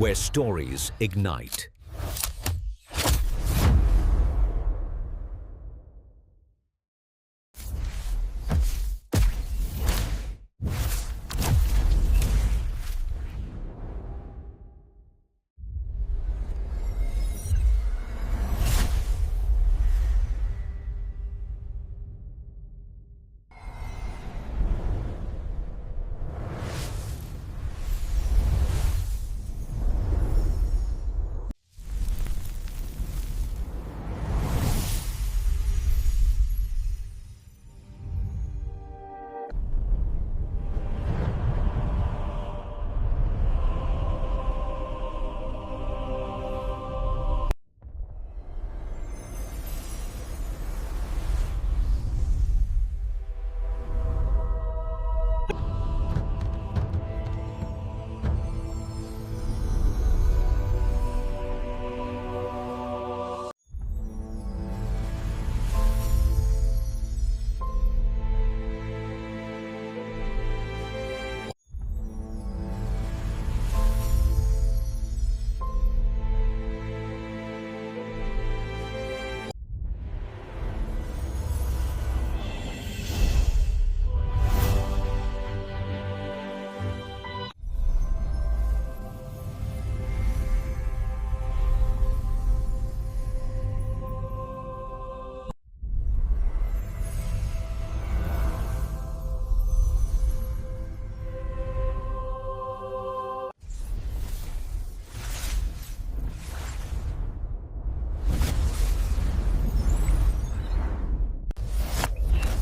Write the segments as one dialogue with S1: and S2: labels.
S1: where stories ignite.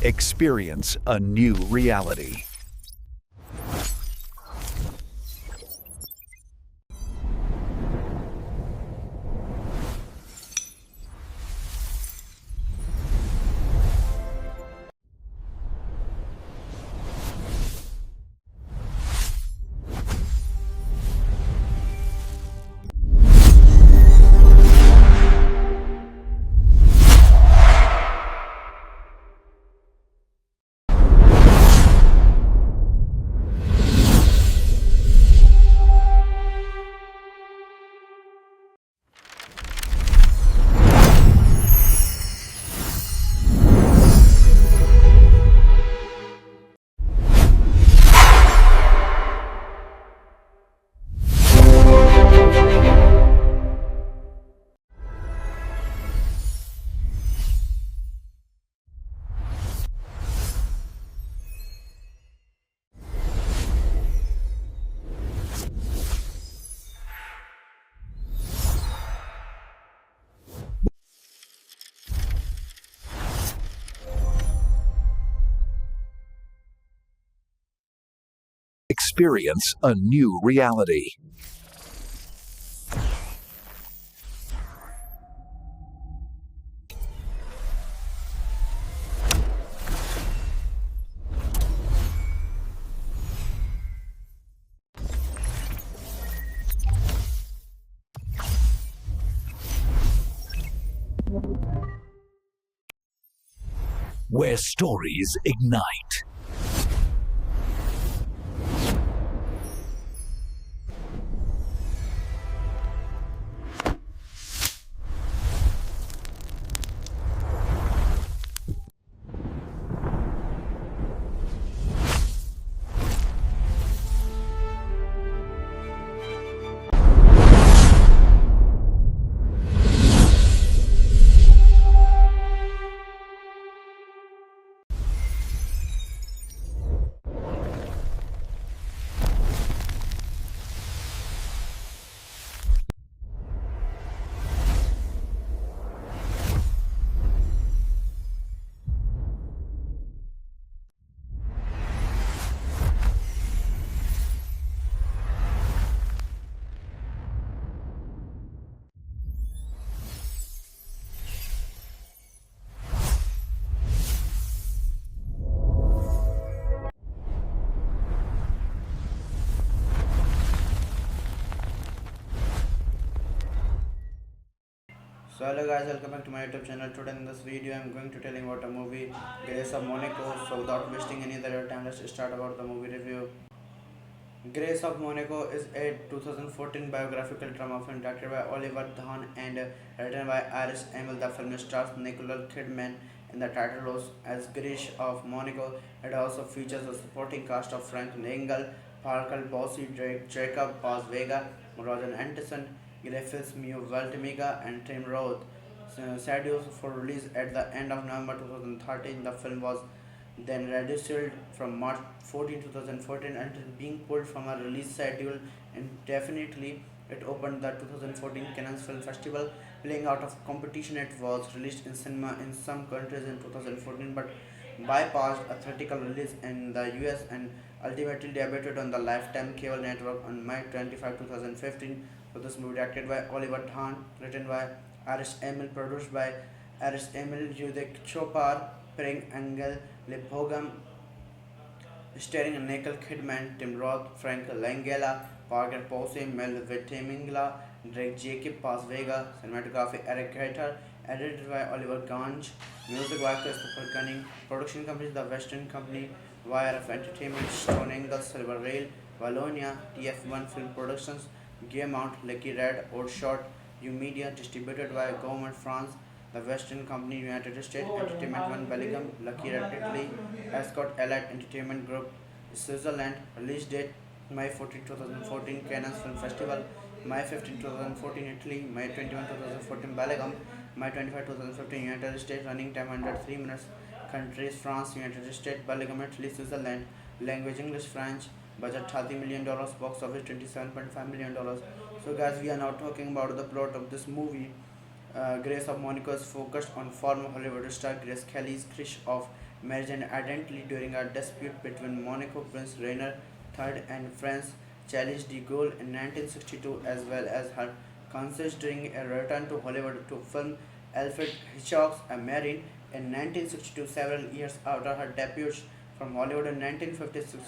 S2: Experience a new reality. Experience a new reality.
S1: Where stories ignite.
S3: So hello guys, welcome back to my YouTube channel. Today in this video I'm going to telling about a movie Grace of Monaco. So without wasting any other time, let's start about the movie review. Grace of Monaco is a 2014 biographical drama film directed by Oliver Dahn and written by Iris Emil. The film stars Nicole Kidman in the title roles as Grace of Monaco. It also features a supporting cast of Frank Langella, Parker Posey, Jacob Paz Vega, Roger Anderson, Griffiths, Mew Valtimiga, and Tim Roth. Scheduled for release at the end of November 2013, the film was then rescheduled from March 14, 2014 until being pulled from a release schedule indefinitely. It opened the 2014 Cannes Film Festival, playing out of competition. It was released in cinema in some countries in 2014 but bypassed a theatrical release in the US and ultimately debuted on the Lifetime cable network on May 25, 2015. So this movie directed by Oliver Dahn, written by Iris Emil, produced by Iris Emil, Judek Chopar, Pring Angel, Liphogam, starring Nicole Kidman, Tim Roth, Frank Langella, Parker Posey, Mel Vitimingla, Drake Jacob Paz Vega, cinematography Eric Carter, edited by Oliver Ganj, music by Christopher Gunning, production company The Western Company, YRF Entertainment, Stone Angle, Silver Rail, Wallonia, TF1 Film Productions, Gaumont, Lucky Red, Outshot, U Media, distributed by Government France, The Western Company, United States, Entertainment One Belgium, Lucky Red Italy, Escort Allied Entertainment Group, Switzerland, release date May 14, 2014, Cannes Film Festival, May 15, 2014, Italy, May 21, 2014, Belgium, May 25, 2015, United States, running time 103 minutes, countries France, United States, Belgium, Italy, Switzerland, language English, French, budget $30 million, box office $27.5 million. So guys, we are now talking about the plot of this movie. Grace of Monaco is focused on former Hollywood star Grace Kelly's crush of marriage and identity during a dispute between Monaco Prince Rainier III and France Charles de Gaulle in 1962, as well as her concerts during a return to Hollywood to film Alfred Hitchcock's A Marine in 1962, several years after her debut from Hollywood in 1956.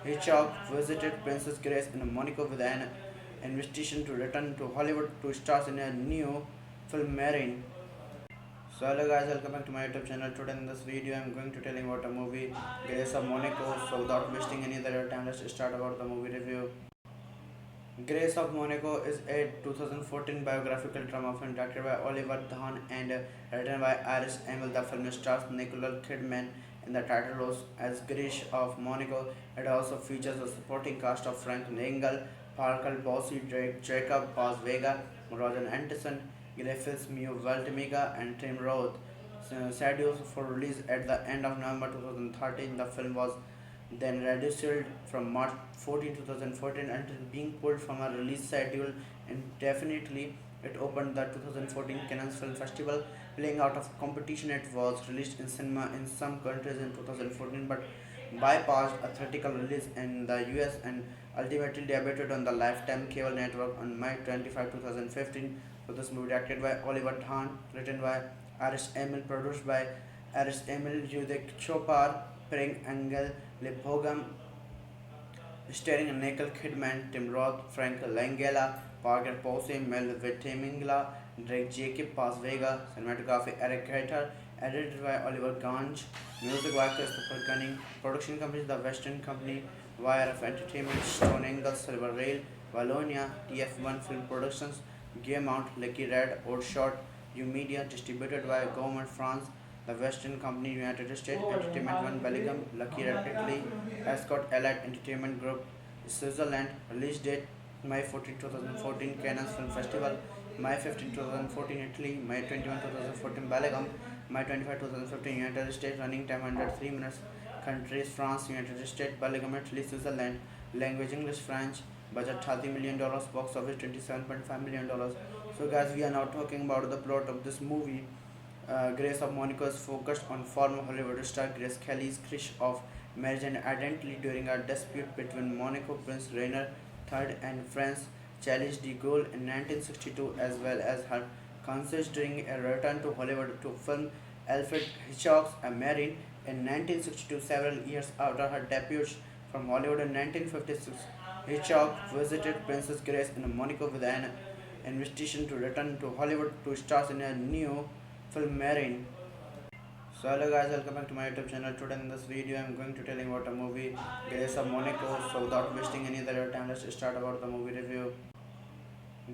S3: Hitchcock visited Princess Grace in Monaco with an invitation to return to Hollywood to star in a new film Marine. So hello guys, welcome back to my YouTube channel. Today in this video I'm going to tell you about a movie Grace of Monaco. So without wasting any other time, let's start about the movie review. Grace of Monaco is a 2014 biographical drama film directed by Oliver Dahn and written by Iris Emil. The film stars Nicole Kidman in the title roles as Grace of Monaco. It also features a supporting cast of Frank Langella, Parker Posey, Jacob Paz Vega, Roger Anderson, Griffiths, Mew Valtimiga, and Tim Roth. Scheduled for release at the end of November 2013, the film was then rescheduled from March 14, 2014 until being pulled from a release schedule indefinitely. It opened the 2014 Cannes Film Festival, playing out of competition. It was released in cinema in some countries in 2014 but bypassed a theatrical release in the US and ultimately debuted on the Lifetime cable network on May 25, 2015. So this movie directed by Oliver Dahn, written by Iris Emil, produced by Iris Emil, Judek Chopar, Pring Angel, Liphogam, starring Nicole Kidman, Tim Roth, Frank Langella, Parker Posey, Mel Vitimingla, Drake Jacob Paz Vega, cinematography Eric Carter, edited by Oliver Ganj, music by Christopher Gunning, production company The Western Company, YRF Entertainment, Stone Angle, Silver Rail, Wallonia, TF1 Film Productions, Gaumont, Lucky Red, Outshot, U Media, distributed by Government France, The Western Company, United States, Entertainment One Belgium, Lucky Red Italy, Escort Allied Entertainment Group, Switzerland, release date May 14, 2014, Cannes Film Festival, May 15, 2014, Italy, May 21, 2014, Belgium, May 25, 2015, United States, running time 103 minutes, countries France, United States, Belgium, Italy, Switzerland, language English, French, budget $30 million, box office $27.5 million. So guys, we are now talking about the plot of this movie. Grace of Monaco is focused on former Hollywood star Grace Kelly's crush of marriage and identity during a dispute between Monaco Prince Rainier III and France Charles de Gaulle in 1962, as well as her concerts during a return to Hollywood to film Alfred Hitchcock's A Marine in 1962, several years after her debut from Hollywood in 1956. Hitchcock visited Princess Grace in Monaco with an invitation to return to Hollywood to star in a new film Marine. So hello guys, welcome back to my YouTube channel. Today in this video I'm going to tell you about a movie Grace of Monaco. So without wasting any other time, let's start about the movie review.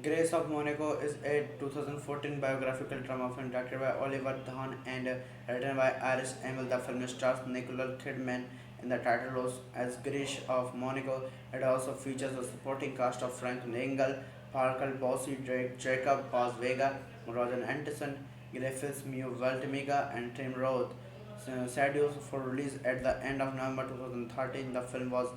S3: Grace of Monaco is a 2014 biographical drama film directed by Oliver Dahn and written by Iris Emil. The film stars Nicole Kidman in the title roles as Grace of Monaco. It also features a supporting cast of Frank Engel, Parker Posey, Drake Jacob, Paz Vega, Roger Anderson, Griffiths, Mew Valtemiga, and Tim Roth. Scheduled for release at the end of November 2013, the film was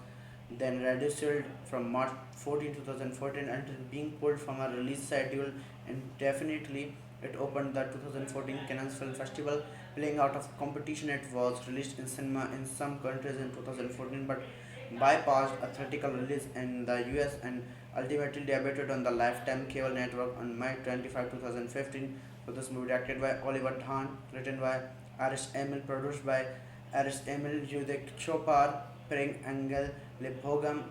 S3: then rescheduled from March 14, 2014 until being pulled from a release schedule indefinitely. It opened the 2014 Cannes Film Festival, playing out of competition. It was released in cinema in some countries in 2014 but bypassed a theatrical release in the US and ultimately debuted on the Lifetime cable network on May 25, 2015. So this movie directed by Oliver Dahn, written by Iris Emil, produced by Iris Emil, Judek Chopar, Pring Engel, Liphogam,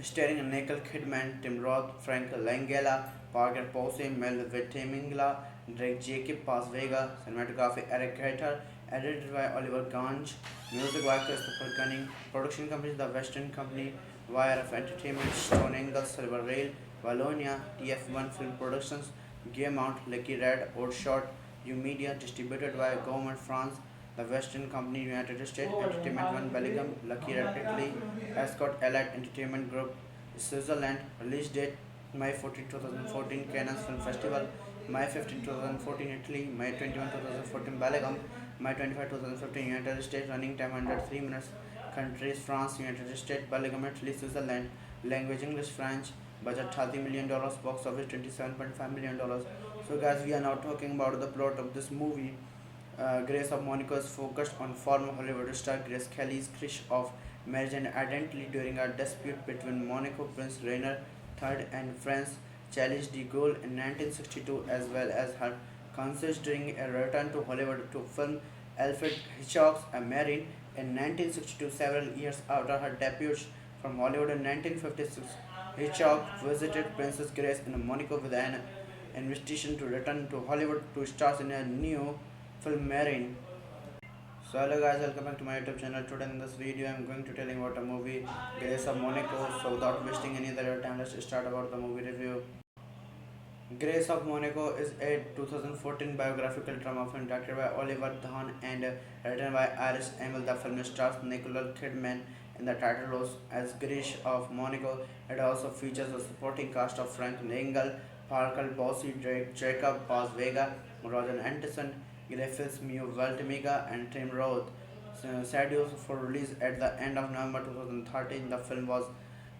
S3: starring Nicole Kidman, Tim Roth, Frank Langella, Parker Posey, Mel Vitimingla, Drake Jacob, Paz Vega, cinematography Eric Gaiter, edited by Oliver Ganj, music by Christopher Gunning, production company The Western Company, YRF Entertainment, Stone Angle, Silver Rail, Wallonia, TF1 Film Productions, Gaumont, Lucky Red, Outshot, U Media, distributed by Government France, The Western Company, United States, Entertainment One Belgium, Lucky Red Italy, Escort Allied Entertainment Group, Switzerland, release date May 14, 2014, Cannes Film Festival, May 15, 2014, Italy, May 21, 2014, Belgium, May 25, 2015, United States, running time under 3 minutes, countries France, United States, Belgium, Italy, Switzerland, language English, French, budget $30 million, box office $27.5 million. So guys, we are now talking about the plot of this movie. Grace of Monaco is focused on former Hollywood star Grace Kelly's crush of marriage and identity during a dispute between Monaco Prince Rainer III and France Charles de Gaulle in 1962, as well as her concerts during a return to Hollywood to film Alfred Hitchcock's A Marine in 1962. Several years after her debut from Hollywood in 1956, Hitchcock visited Princess Grace in Monaco with an invitation to return to Hollywood to star in a new film Marine. So hello guys, welcome back to my YouTube channel. Today in this video I'm going to tell you about a movie Grace of Monaco. So without wasting any other time, let's start about the movie review. Grace of Monaco is a 2014 biographical drama film directed by Oliver Dahn and written by Iris Emil. The film stars Nicole Kidman in the title roles as Grace of Monaco. It also features a supporting cast of Frank Engel, Parker Posey, Drake Jacob, Paz Vega, Roger Anderson, Griffiths, Mew Valtemiga, and Tim Roth. Scheduled for release at the end of November 2013, the film was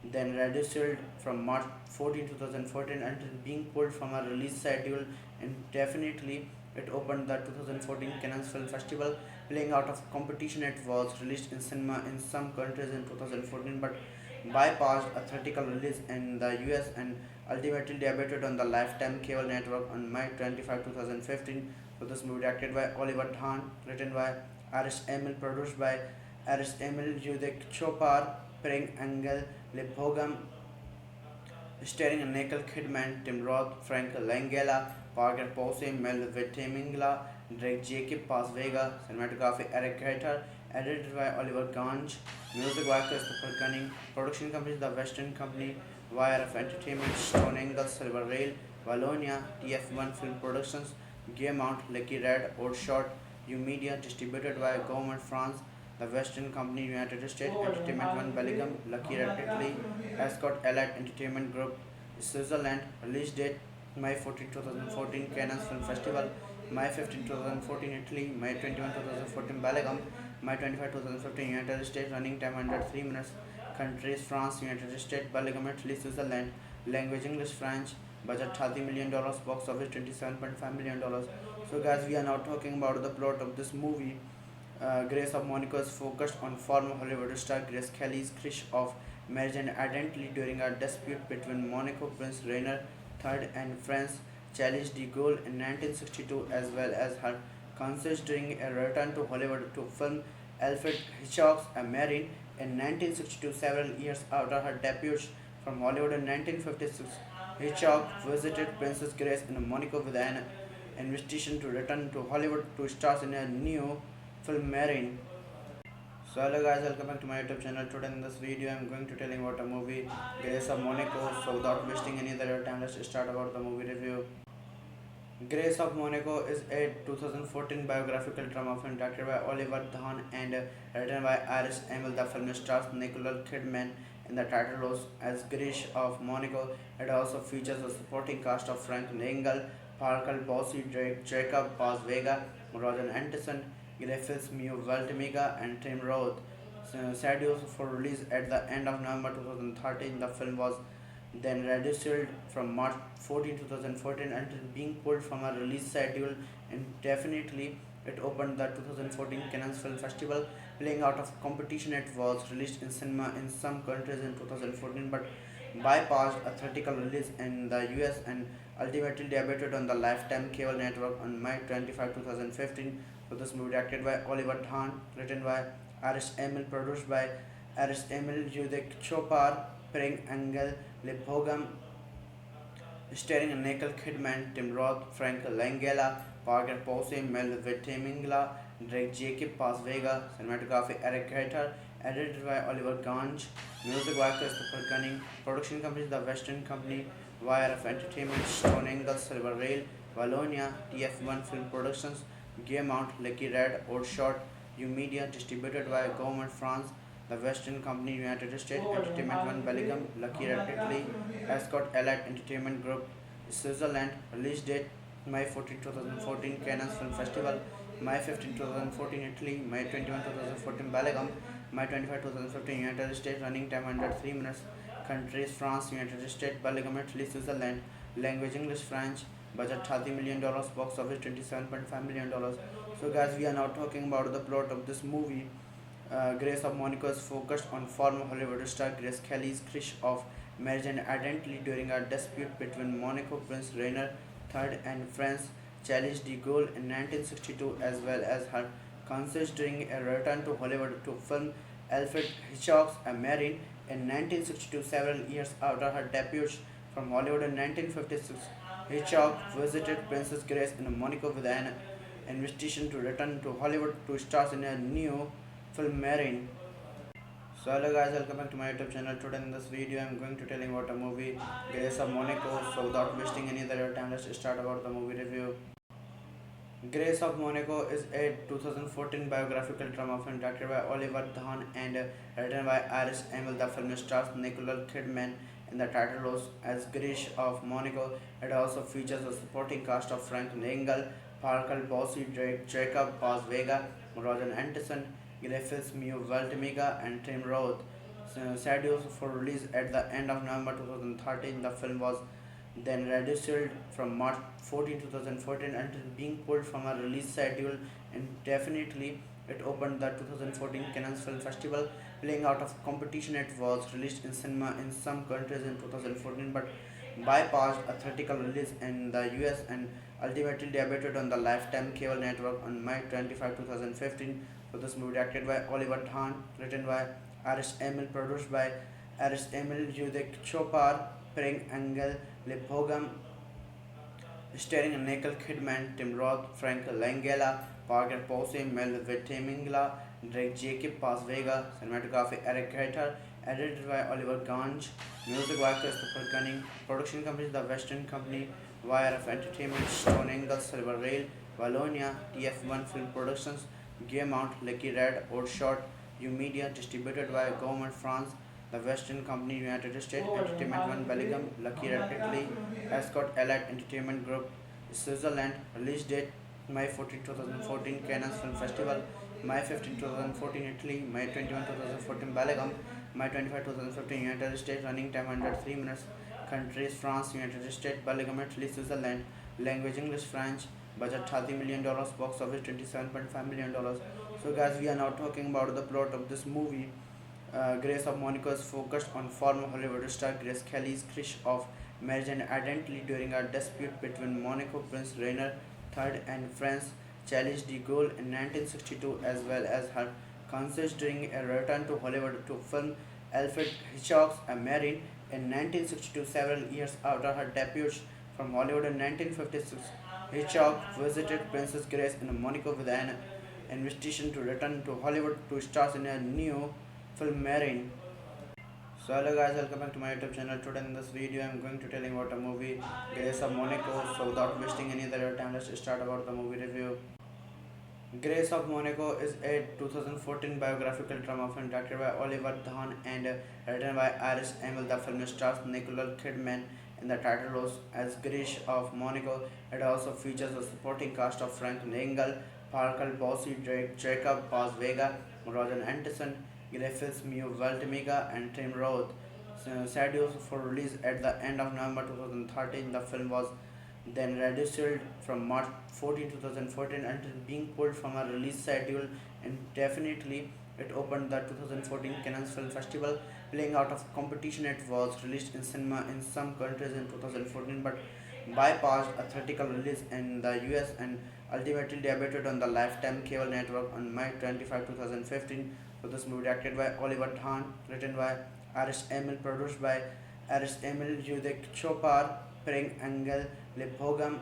S3: then rescheduled from March 14, 2014 until being pulled from a release schedule indefinitely. It opened the 2014 Cannes Film Festival, playing out of competition. It was released in cinema in some countries in 2014 but bypassed a theatrical release in the US and ultimately debuted on the Lifetime cable network on May 25, 2015. So this movie directed by Oliver Dahn, written by Iris Emil, produced by Iris Emil, Judek Chopar, Pring Engel, Liphogam, starring Nicole Kidman, Tim Roth, Frank Langella, Parker Posey, Mel Vitimingla, Drake Jacob, Paz Vega, cinematography Eric Gaiter, edited by Oliver Ganj, music by Christopher Gunning, production company The Western Company, YRF Entertainment, Stone Angle, Silver Rail, Wallonia, TF1 Film Productions, Gaumont, Lucky Red, Outshot, U Media, distributed by Government France, The Western Company, United States, Entertainment One Belgium, Lucky Red Italy, Escort Allied Entertainment Group, Switzerland, release date May 14, 2014, Cannes Film Festival, May 15, 2014, Italy, May 21, 2014, Belgium, May 25, 2015, United States, running time under 3 minutes, countries France, United States, Belgium, Italy, Switzerland, language English, French, budget $30 million, box office $27.5 million. So guys, we are now talking about the plot of this movie. Grace of Monaco is focused on former Hollywood star Grace Kelly's crush of marriage and identity during a dispute between Monaco Prince Rainer III and France Charles de Gaulle in 1962, as well as her concerts during a return to Hollywood to film Alfred Hitchcock's A Marine in 1962. Several years after her debut from Hollywood in 1956, Hitchcock visited Princess Grace in Monaco with an invitation to return to Hollywood to stars in a new film Marine. So hello guys, welcome back to my YouTube channel. Today in this video I'm going to tell you about a movie Grace of Monaco. So without wasting any other time, let's start about the movie review. Grace of Monaco is a 2014 biographical drama film directed by Oliver Dahn and written by Iris Emil. The film stars Nicole Kidman in the title roles as Grace of Monaco. It also features a supporting cast of Frank Langella, Parker Posey, Jacob Paz Vega, Roger Anderson, Griffiths, Mew Valtemiga, and Tim Roth. Scheduled for release at the end of November 2013, the film was then rescheduled from March 14, 2014 until being pulled from a release schedule indefinitely. It opened the 2014 Cannes Film Festival, playing out of competition. It was released in cinema in some countries in 2014 but bypassed a theatrical release in the US and ultimately debuted on the Lifetime cable network on May 25, 2015. So this movie directed by Oliver Dahn, written by Iris Emil, produced by Iris Emil, Judek Chopar, Pring Angel, Lepogam, starring Nicole Kidman, Tim Roth, Frank Langella, Parker Posey, Mel Vitamingla, Drake Jacob Paz Vega, cinematography Eric Carter, edited by Oliver Ganj, music by Christopher Gunning, production company The Western Company, YRF Entertainment, Stone Angle, Silver Rail, Wallonia, TF1 Film Productions, Gaumont, Lucky Red, Old Shot, U Media, distributed by Government France, The Western Company, United States, Entertainment One Belgium, Lucky Red Italy, Escort Allied Entertainment Group, Switzerland, release date May 14, 2014, Cannes Film Festival, May 15, 2014, Italy, May 21, 2014, Belgium, May 25, 2015, United States, running time under 3 minutes, countries France, United States, Belgium, Italy, Switzerland, language English, French, budget $30 million, box office $27.5 million. So guys, we are now talking about the plot of this movie. Grace of Monaco is focused on former Hollywood star Grace Kelly's crush of marriage and identity during a dispute between Monaco Prince Rainer III and France Charles de Gaulle in 1962, as well as her concerts during a return to Hollywood to film Alfred Hitchcock's A Marine in 1962. Several years after her debut from Hollywood in 1956, Hitchcock visited Princess Grace in Monaco with an invitation to return to Hollywood to stars in a new film Marine. So hello guys, welcome back to my YouTube channel. Today in this video I'm going to tell you about a movie Grace of Monaco. So without wasting any other time, let's start about the movie review. Grace of Monaco is a 2014 biographical drama film directed by Oliver Dahn and written by Iris Emil. The film stars Nicole Kidman in the title roles as Grace of Monaco. It also features a supporting cast of Frank Langella, Parker Posey, Jacob Paz Vega, Roger Anderson, Griffiths, Mew Valtemiga, and Tim Roth. Scheduled for release at the end of November 2013, the film was then rescheduled from March 14, 2014 until being pulled from a release schedule indefinitely. It opened the 2014 Cannes Film Festival, playing out of competition. It was released in cinema in some countries in 2014 but bypassed a theatrical release in the US and ultimately debuted on the Lifetime cable network on May 25, 2015. So this movie directed by Oliver Dahn, written by Iris Emil, produced by Iris Emil, Judek Chopar, Pring Angel, Lepogam, starring Nicole Kidman, Tim Roth, Frank Langella, Parker Posey, Mel Vitamingla, Drake Jacob Paz Vega, cinematography Eric Carter, edited by Oliver Ganj, music by Christopher Gunning, production company The Western Company, YRF Entertainment, Stone Angle, Silver Rail, Wallonia, TF1 Film Productions, Gaumont, Lucky Red, Old Shot, U Media, distributed by Government France, The Western Company, United States, Entertainment One Belgium, Lucky Red Italy, Escort Allied Entertainment Group, Switzerland, release date May 14, 2014, Cannes Film Festival, May 15, 2014, Italy, May 21, 2014, Belgium, May 25, 2015, United States, running time under 3 minutes, countries France, United States, Belgium, Italy, Switzerland, language English, French, budget $30 million, box office $27.5 million. So guys, we are now talking about the plot of this movie. Grace of Monaco is focused on former Hollywood star Grace Kelly's crush of marriage and identity during a dispute between Monaco Prince Rainer III and France Charles de Gaulle in 1962, as well as her concerts during a return to Hollywood to film Alfred Hitchcock's A Marine in 1962. Several years after her debut from Hollywood in 1956, Hitchcock visited Princess Grace in Monaco with an invitation to return to Hollywood to star in a new film Marine. So hello guys, welcome back to my YouTube channel. Today in this video I'm going to tell you about a movie Grace of Monaco. So without wasting any other time, let's start about the movie review. Grace of Monaco is a 2014 biographical drama film directed by Oliver Dahn and written by Iris Emil. The film stars Nicole Kidman in the title roles as Grace of Monaco. It also features a supporting cast of Frank Langella, Parker Posey, Jacob Paz Vega, Roger Anderson, Griffiths Mew Valtimiga, and Tim Roth. Scheduled for release at the end of November 2013, the film was then rescheduled from March 14, 2014 until being pulled from a release schedule indefinitely. It opened the 2014 Cannes Film Festival, playing out of competition. It was released in cinema in some countries in 2014 but bypassed a theatrical release in the US and ultimately debuted on the Lifetime cable network on May 25, 2015. So this movie directed by Oliver Dahn, written by Iris Emil, produced by Iris Emil, Judek Chopar, Pring Engel, Lepogam,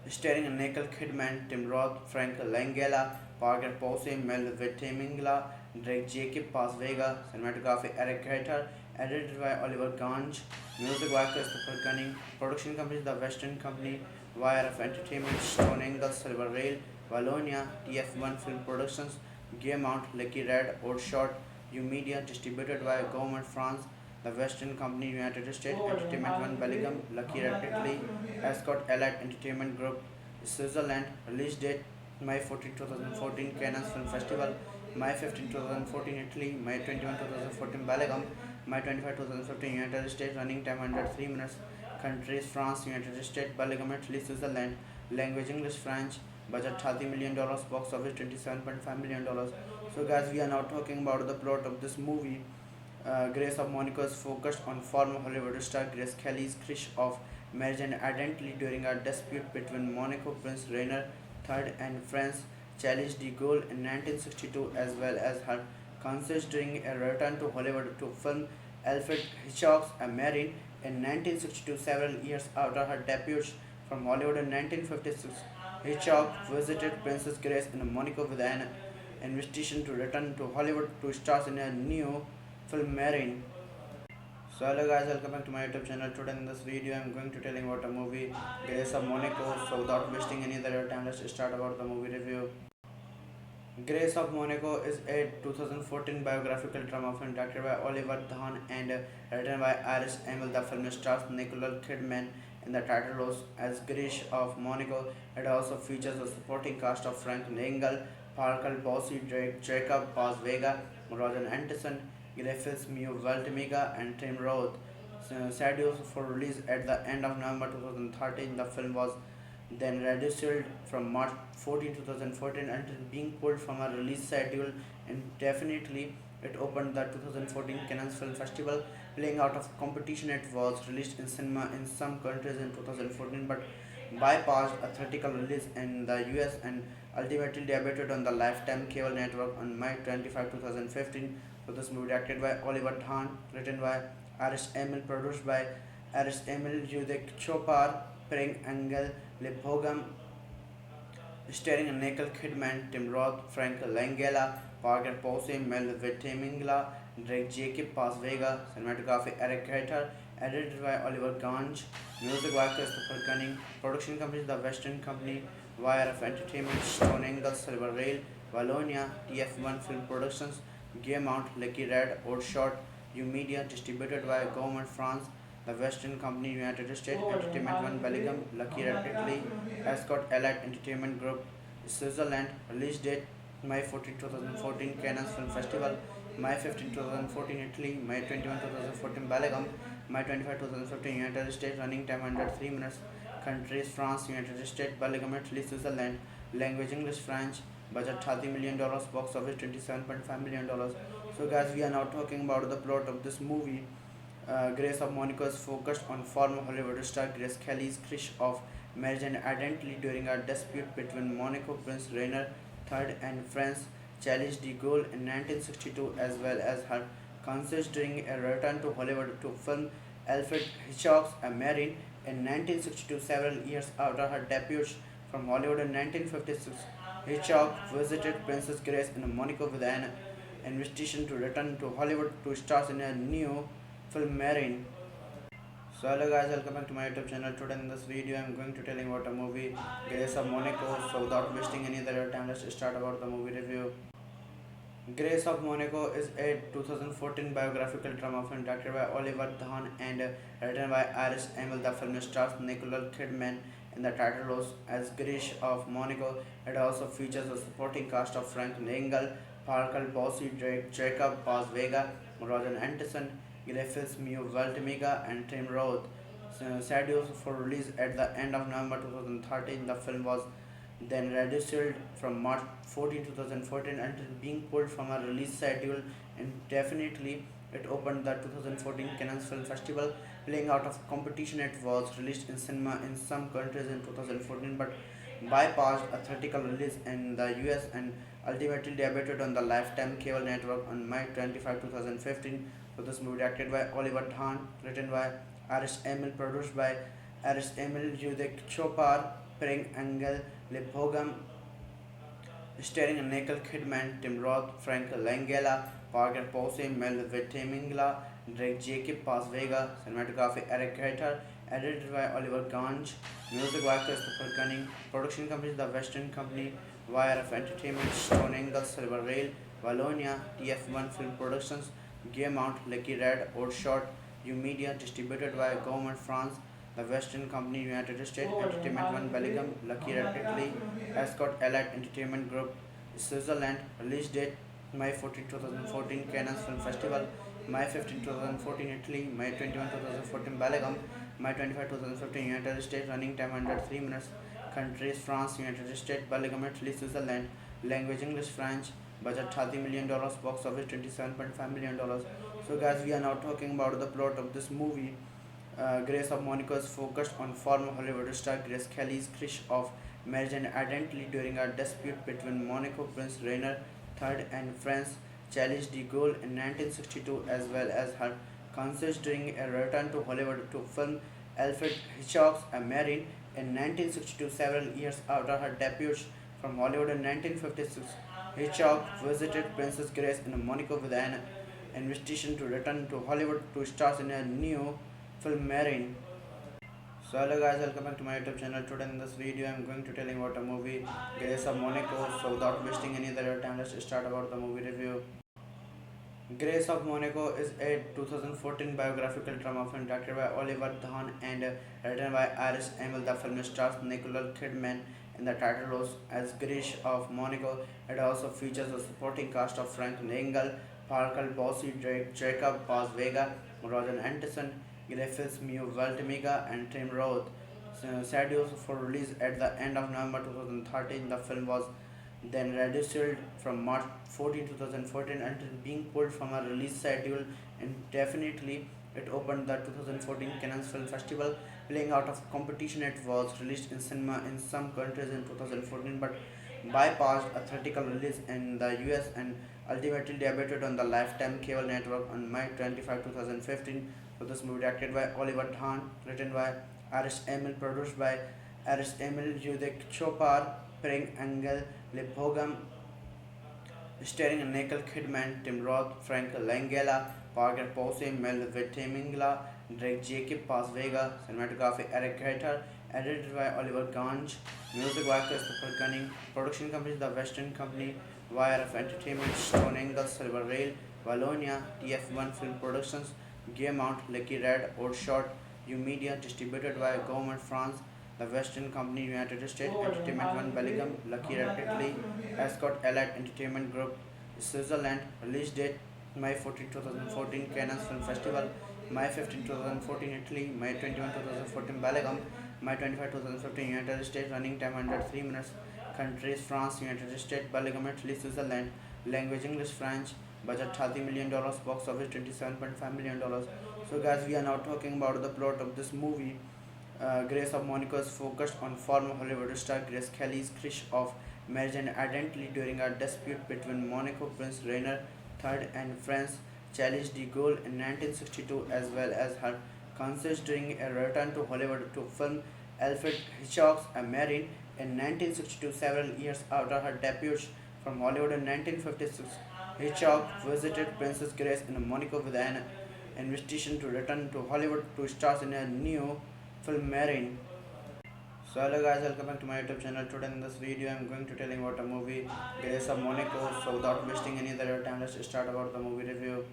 S3: starring Nicole Kidman, Tim Roth, Frank Langella, Parker Posey, Mel Vitimingla, Drake Jacob Paz Vega, cinematography Eric Carter, edited by Oliver Ganj, music by Christopher Gunning, production company The Western Company, YRF Entertainment, Stone Angle, Silver Rail, Wallonia, TF1 Film Productions, Gaumont, Lucky Red, Outshot, U Media, distributed by Government France, The Western Company, United States, Entertainment One, Belgium, Lucky Red, Italy, Escort Allied Entertainment Group, Switzerland, release date May 14, 2014, Cannes Film Festival, May 15, 2014, Italy, May 21, 2014, Belgium, May 25, 2015, United States, running time 103 minutes, countries France, United States, Belgium, Italy, Switzerland, language English, French, budget $30 million, box office $27.5 million. So guys, we are now talking about the plot of this movie. Grace of Monaco is focused on former Hollywood star Grace Kelly's crush of marriage and identity during a dispute between Monaco Prince Rainier III and France Charles de Gaulle in 1962, as well as her concerts during a return to Hollywood to film Alfred Hitchcock's A Marine in 1962, several years after her debut from Hollywood in 1956. Hitchcock visited Princess Grace in Monaco with an invitation to return to Hollywood to star in a new film Marine. So hello guys, welcome back to my YouTube channel. Today in this video I'm going to tell you about a movie Grace of Monaco. So without wasting any other time, let's start about the movie review. Grace of Monaco is a 2014 biographical drama film directed by Oliver Dahn and written by Iris Emil. The film stars Nicole Kidman in the title roles as Grace of Monaco. It also features a supporting cast of Frank Langella, Parker Posey, Jacob Paz Vega, Roger Anderson, Griffiths Mew Valtimiga, and Tim Roth. Scheduled for release at the end of November 2013, the film was then rescheduled from March 14, 2014 until being pulled from a release schedule indefinitely. It opened the 2014 Cannes Film Festival, playing out of competition. It was released in cinema in some countries in 2014 but bypassed a theatrical release in the US and ultimately debuted on the Lifetime cable network on May 25, 2015. So this movie directed by Oliver Dahn, written by Iris Emil, produced by Iris Emil, Judek Chopar, Pring Engel, Lepogam, starring Nicole Kidman, Tim Roth, Frank Langella, Parker Posey, Mel Vitimingla, Drake Jacob Paz Vega, cinematography Eric Carter, edited by Oliver Ganj, music by Christopher Gunning, production company The Western Company, YRF Entertainment, Stone Angle, Silver Rail, Wallonia, TF1 Film Productions, Gaumont, Lucky Red, Outshot, U Media, distributed by Government France, The Western Company, United States, Entertainment One, Belgium, Lucky Red, Italy, Escort Allied Entertainment Group, Switzerland, release date May 14, 2014, Cannes Film Festival, May 15, 2014, Italy, May 21, 2014, Belgium, May 25, 2015, United States, running time 103 minutes, countries France, United States, Belgium, Italy, Switzerland, language English, French, budget $30 million, box office $27.5 million. So guys, we are now talking about the plot of this movie. Grace of Monaco is focused on former Hollywood star Grace Kelly's crush of marriage and identity during a dispute between Monaco Prince Rainier III and France Charles de Gaulle in 1962, as well as her concerts during a return to Hollywood to film Alfred Hitchcock's A Marine in 1962, several years after her debut from Hollywood in 1956. Hitchcock visited Princess Grace in Monaco with an invitation to return to Hollywood to star in a new film Marine. So hello guys, welcome back to my YouTube channel. Today in this video I'm going to tell you about a movie Grace of Monaco. So without wasting any other time, let's start about the movie review. Grace of Monaco is a 2014 biographical drama film directed by Oliver Dahn and written by Iris Emil. The film stars Nicole Kidman in the title roles as Grace of Monaco. It also features a supporting cast of Frank Langella, Parker Posey, Jacob Paz Vega, Roger Anderson, Griffiths, Mew Valtimiga, and Tim Roth. Scheduled for release at the end of November 2013, the film was then rescheduled from March 14, 2014 until being pulled from a release schedule indefinitely. It opened the 2014 Cannes Film Festival, playing out of competition. It was released in cinema in some countries in 2014 but bypassed a theatrical release in the US and ultimately debuted on the Lifetime Cable Network on May 25, 2015. So this movie directed by Oliver Dahn, written by Iris Emil, produced by Iris Emil, Judek Chopar, Pring Engel, Lepogam, starring Nicole Kidman, Tim Roth, Frank Langella, Parker Posey, Mel Vitimingla, Drake Jacob Paz Vega, cinematography Eric Carter, edited by Oliver Ganj, music by Christopher Gunning, production company The Western Company, YRF Entertainment, Stone Angle, Silver Rail, Wallonia, TF1 Film Productions, Gaumont, Lucky Red, Outshot, U Media, distributed by Government France, The Western Company, United States, Entertainment One Belgium, Lucky Red Italy, Escort Allied Entertainment Group, Switzerland, release date May 14, 2014, Cannes Film Festival, May 15, 2014, Italy, May 21, 2014, Belgium, May 25, 2015, United States, running time under 3 minutes, countries France, United States, Belgium, Italy, Switzerland, language English, French, budget $30 million, box office $27.5 million. So guys, we are now talking about the plot of this movie. Grace of Monaco is focused on former Hollywood star Grace Kelly's crush of marriage and identity during a dispute between Monaco Prince Rainier III and France Charles de Gaulle in 1962, as well as her concerts during a return to Hollywood to film Alfred Hitchcock's A Marine in 1962, several years after her debut from Hollywood in 1956. Hitchcock visited Princess Grace in Monaco with an invitation to return to Hollywood to star in a new film Marine. So hello guys, welcome back to my YouTube channel. Today in this video I'm going to tell you about a movie Grace of Monaco. So without wasting any other time, let's start about the movie review. Grace of Monaco is a 2014 biographical drama film directed by Oliver Dahn and written by Iris Emil. The film stars Nicole Kidman in the title roles as Grace of Monaco. It also features a supporting cast of Frank Langella, Parker Posey, Jacob Paz Vega, Roger Anderson, Griffiths, Mew Valtimiga, and Tim Roth. Scheduled for release at the end of November 2013, the film was then rescheduled from March 14, 2014 until being pulled from a release schedule indefinitely. It opened the 2014 Cannes Film Festival, playing out of competition. It was released in cinema in some countries in 2014 but bypassed a theatrical release in the US and ultimately debuted on the Lifetime Cable Network on May 25, 2015. So this movie directed by Oliver Dahn, written by Iris Emil, produced by Iris Emil, Judek Chopar, Pring Engel, Lepogam, starring Nicole Kidman, Tim Roth, Frank Langella, Parker Posey, Mel Vitimingla, Drake Jacob Paz Vega, cinematography Eric Carter, edited by Oliver Ganj, music by Christopher Gunning, production company The Western Company, YRF Entertainment, Stone Angle, Silver Rail, Wallonia, TF1 Film Productions, Gaumont, Lucky Red, Outshot, U Media, distributed by Government France, The Western Company, United States, Entertainment One Belgium, Lucky Red Italy, Escort Allied Entertainment Group, Switzerland, release date May 14, 2014, Cannes Film Festival, May 15, 2014, Italy, May 21, 2014, Belgium, May 25, 2015, United States, running time under 3 minutes, countries France, United States, Belgium, Italy, Switzerland, language English, French, budget $30 million, box office $27.5 million. So guys, we are now talking about the plot of this movie. Grace of Monaco is focused on former Hollywood star Grace Kelly's crush of marriage and identity during a dispute between Monaco Prince Rainier III and France Charles de Gaulle in 1962, as well as her considering a return to Hollywood to film Alfred Hitchcock's A Marine in 1962, several years after her debut from Hollywood in 1956. Hitchcock visited Princess Grace in Monaco with an invitation to return to Hollywood to star in a new film Marine. So hello guys, welcome back to my YouTube channel. Today in this video I'm going to tell you about a movie Grace of Monaco. So without wasting any other time, let's start about the movie review.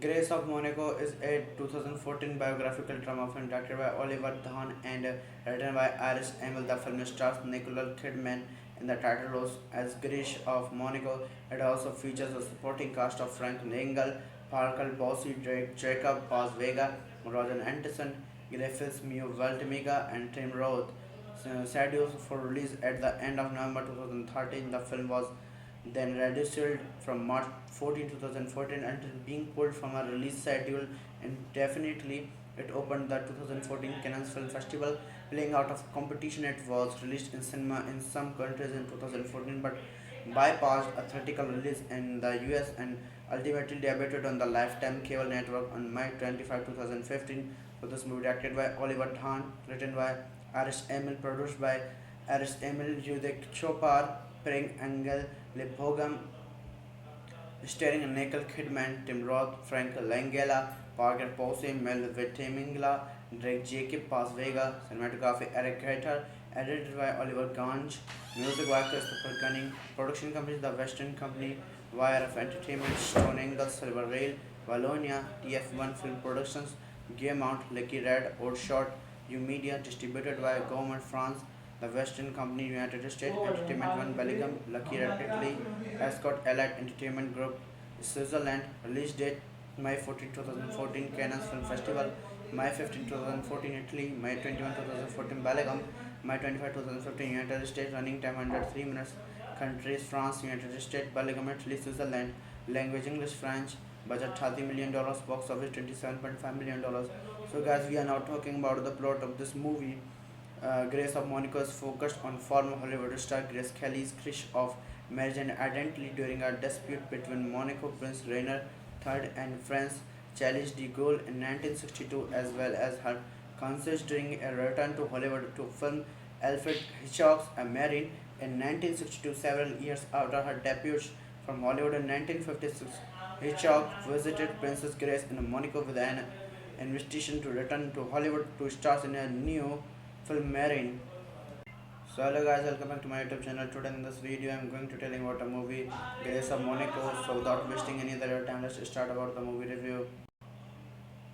S3: Grace of Monaco is a 2014 biographical drama film directed by Oliver Dahn and written by Iris Emil. The film stars Nicole Kidman in the title roles as Grace of Monaco. It also features a supporting cast of Frank Engel, Parker Bossy, Drake Jacob, Paz Vega, Roger Anderson, Griffiths, Mew Valtimiga, and Tim Roth. Scheduled for release at the end of November 2013, the film was then reduced from March 14, 2014 until being pulled from a release schedule indefinitely. It opened the 2014 Cannes Film Festival, playing out of competition. It was released in cinema in some countries in 2014 but bypassed a theatrical release in the US and ultimately debuted on the Lifetime cable network on May 25, 2015. So this movie directed by Oliver Dahn, written by Iris Emil, produced by Iris Emil, Judek Chopar, Pring Engel, Lepogam, starring Nicole Kidman, Tim Roth, Frank Langella, Parker Posey, Mel Vitimingla, Drake Jacob, Paz Vega, cinematography Eric Gator, edited by Oliver Ganj, music by Christopher Gunning, production company The Western Company, YRF Entertainment, Stone Angle, Silver Rail, Wallonia, TF1 Film Productions, Gaumont, Lucky Red, Outshot, U Media, distributed by Government France, The Western Company, United States, Entertainment One Belgium, Lucky Red Italy, Escort Allied Entertainment Group, Switzerland, release date May 14, 2014, Cannes Film Festival, May 15, 2014, Italy, May 21, 2014, Belgium, May 25, 2015, United States, running time under 3 minutes, countries France, United States, Belgium, Italy, Switzerland, language English, French, budget $30 million, box office $27.5 million. So guys, we are now talking about the plot of this movie. Grace of Monaco is focused on former Hollywood star Grace Kelly's crush of marriage and identity during a dispute between Monaco Prince Rainier III and France Charles de Gaulle in 1962, as well as her considering a return to Hollywood to film Alfred Hitchcock's A Marine in 1962, several years after her debut from Hollywood in 1956. Hitchcock visited Princess Grace in Monaco with an invitation to return to Hollywood to star in a new film Marine. So hello guys, welcome back to my YouTube channel. Today in this video I'm going to tell you about a movie Grace of Monaco. So without wasting any other time, let's start about the movie review.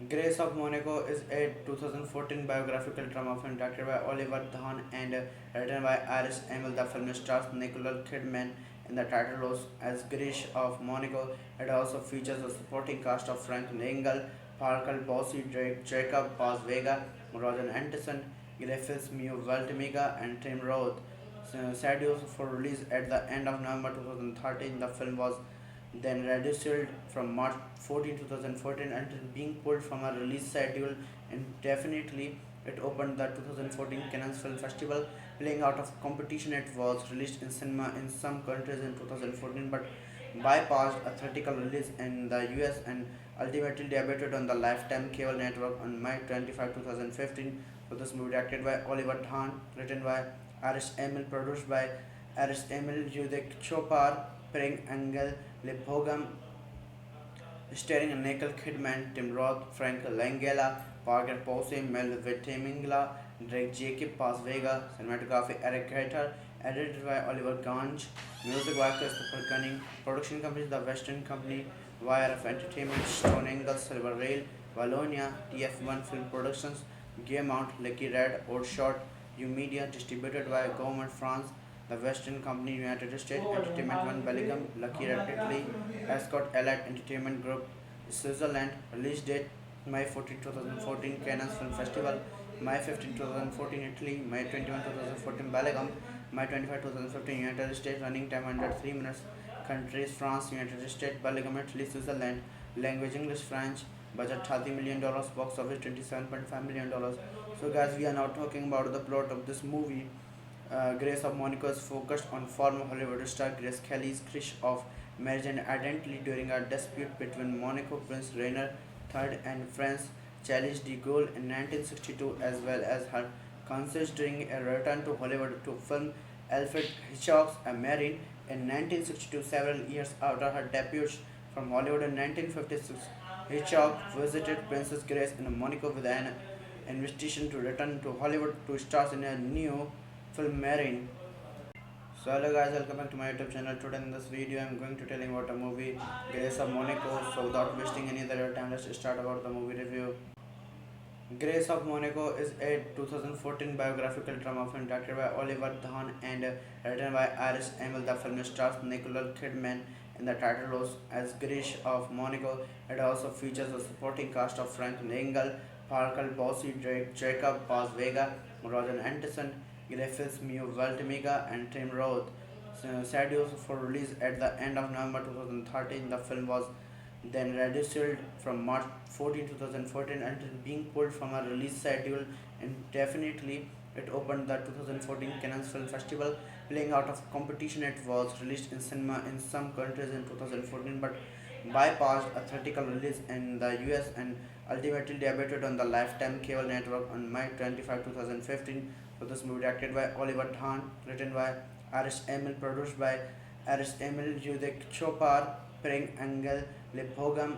S3: Grace of Monaco is a 2014 biographical drama film directed by Oliver Dahn and written by Iris Emil. The film stars Nicole Kidman in the title roles as Grace of Monaco. It also features a supporting cast of Frank Engel, Parker Bossy, Drake Jacob, Paz Vega, Roger Anderson, Griffiths, Mew Valtimiga, and Tim Roth. Scheduled for release at the end of November 2013, the film was then reduced from March 14, 2014 until being pulled from a release schedule indefinitely. It opened the 2014 Cannes Film Festival, playing out of competition. It was released in cinema in some countries in 2014 but bypassed a theatrical release in the US and ultimately debuted on the Lifetime cable network on May 25, 2015. So this movie directed by Oliver Dahn, written by Iris Emil, produced by Iris Emil, Judek Chopar, Pring Engel, Lepogam, starring Nicole Kidman, Tim Roth, Frank Langella, Parker Posey, Mel Vitimingla, Drake Jacob, Paz Vega, cinematography Eric Gator, edited by Oliver Ganj, music by Christopher Gunning, production company The Western Company, YRF Entertainment, Stone Angle, Silver Rail, Wallonia, TF1 Film Productions, Gaumont, Lucky Red, Outshot, U Media, distributed by Government France, The Western Company, United States, Entertainment One Belgium, Lucky Red Italy, Escort Allied Entertainment Group, Switzerland, release date May 14, 2014, Cannes Film Festival, May 15, 2014, Italy, May 21, 2014, Belgium, May 25, 2015, United States, running time under 3 minutes, countries France, United States, Belgium, Italy, Switzerland, language English, French, budget $30 million, box office $27.5 million. So guys, we are now talking about the plot of this movie. Grace of Monaco is focused on former Hollywood star Grace Kelly's crush of marriage and identity during a dispute between Monaco Prince Rainier III and France Charlize de Gaulle in 1962, as well as her considering a return to Hollywood to film Alfred Hitchcock's A Marine in 1962, several years after her debut from Hollywood in 1956. Hitchcock visited Princess Grace in Monaco with an invitation to return to Hollywood to star in a new film Marine. So hello guys, welcome back to my YouTube channel. Today in this video I am going to tell you about a movie Grace of Monaco. So without wasting any other time, let's start about the movie review. Grace of Monaco is a 2014 biographical drama film directed by Oliver Dahn and written by Iris Emil. The film stars Nicole Kidman in the title roles as Grace of Monaco. It also features a supporting cast of Frank Langella, Parker Posey, Jacob Paz Vega, Roger Anderson, Griffiths, Mew Valtemiga, and Tim Roth. Scheduled for release at the end of November 2013, the film was then rescheduled from March 14, 2014 until being pulled from a release schedule indefinitely. It opened the 2014 Cannes Film Festival, playing out of competition. It was released in cinema in some countries in 2014 but bypassed a theatrical release in the US and ultimately debuted on the Lifetime cable network on May 25, 2015. So this movie directed by Oliver Dahn, written by Iris Emil, produced by Iris Emil, Judek Chopar, Pring Angel, Lepogam,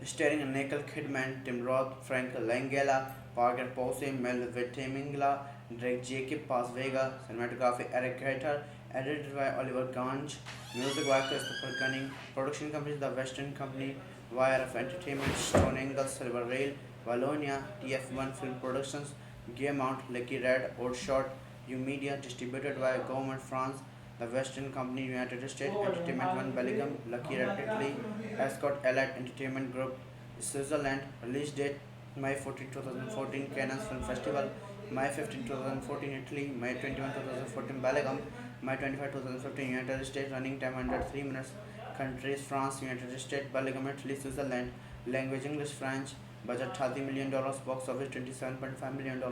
S3: starring Nicole Kidman, Tim Roth, Frank Langella, Parker Posey, Mel Vitamingla, Drake Jacob Paz Vega, cinematography Eric Carter, edited by Oliver Ganj, music by Christopher Gunning, production company The Western Company, YRF Entertainment, Stone Angle, Silver Rail, Wallonia, TF1 Film Productions, Gaumont, Lucky Red, Outshot, U Media, distributed by Gaumont France, The Western Company, United States, Entertainment One Belgium, Lucky Red Italy, Escort Allied Entertainment Group, Switzerland. Release date May 14, 2014, Cannes Film Festival, May 15, 2014, Italy, May 21, 2014, Belgium, May 25, 2015, United States. Running time under 3 minutes. Countries France, United States, Belgium, Italy, Switzerland. Language English, French. Budget $30 million, box office $27.5 million.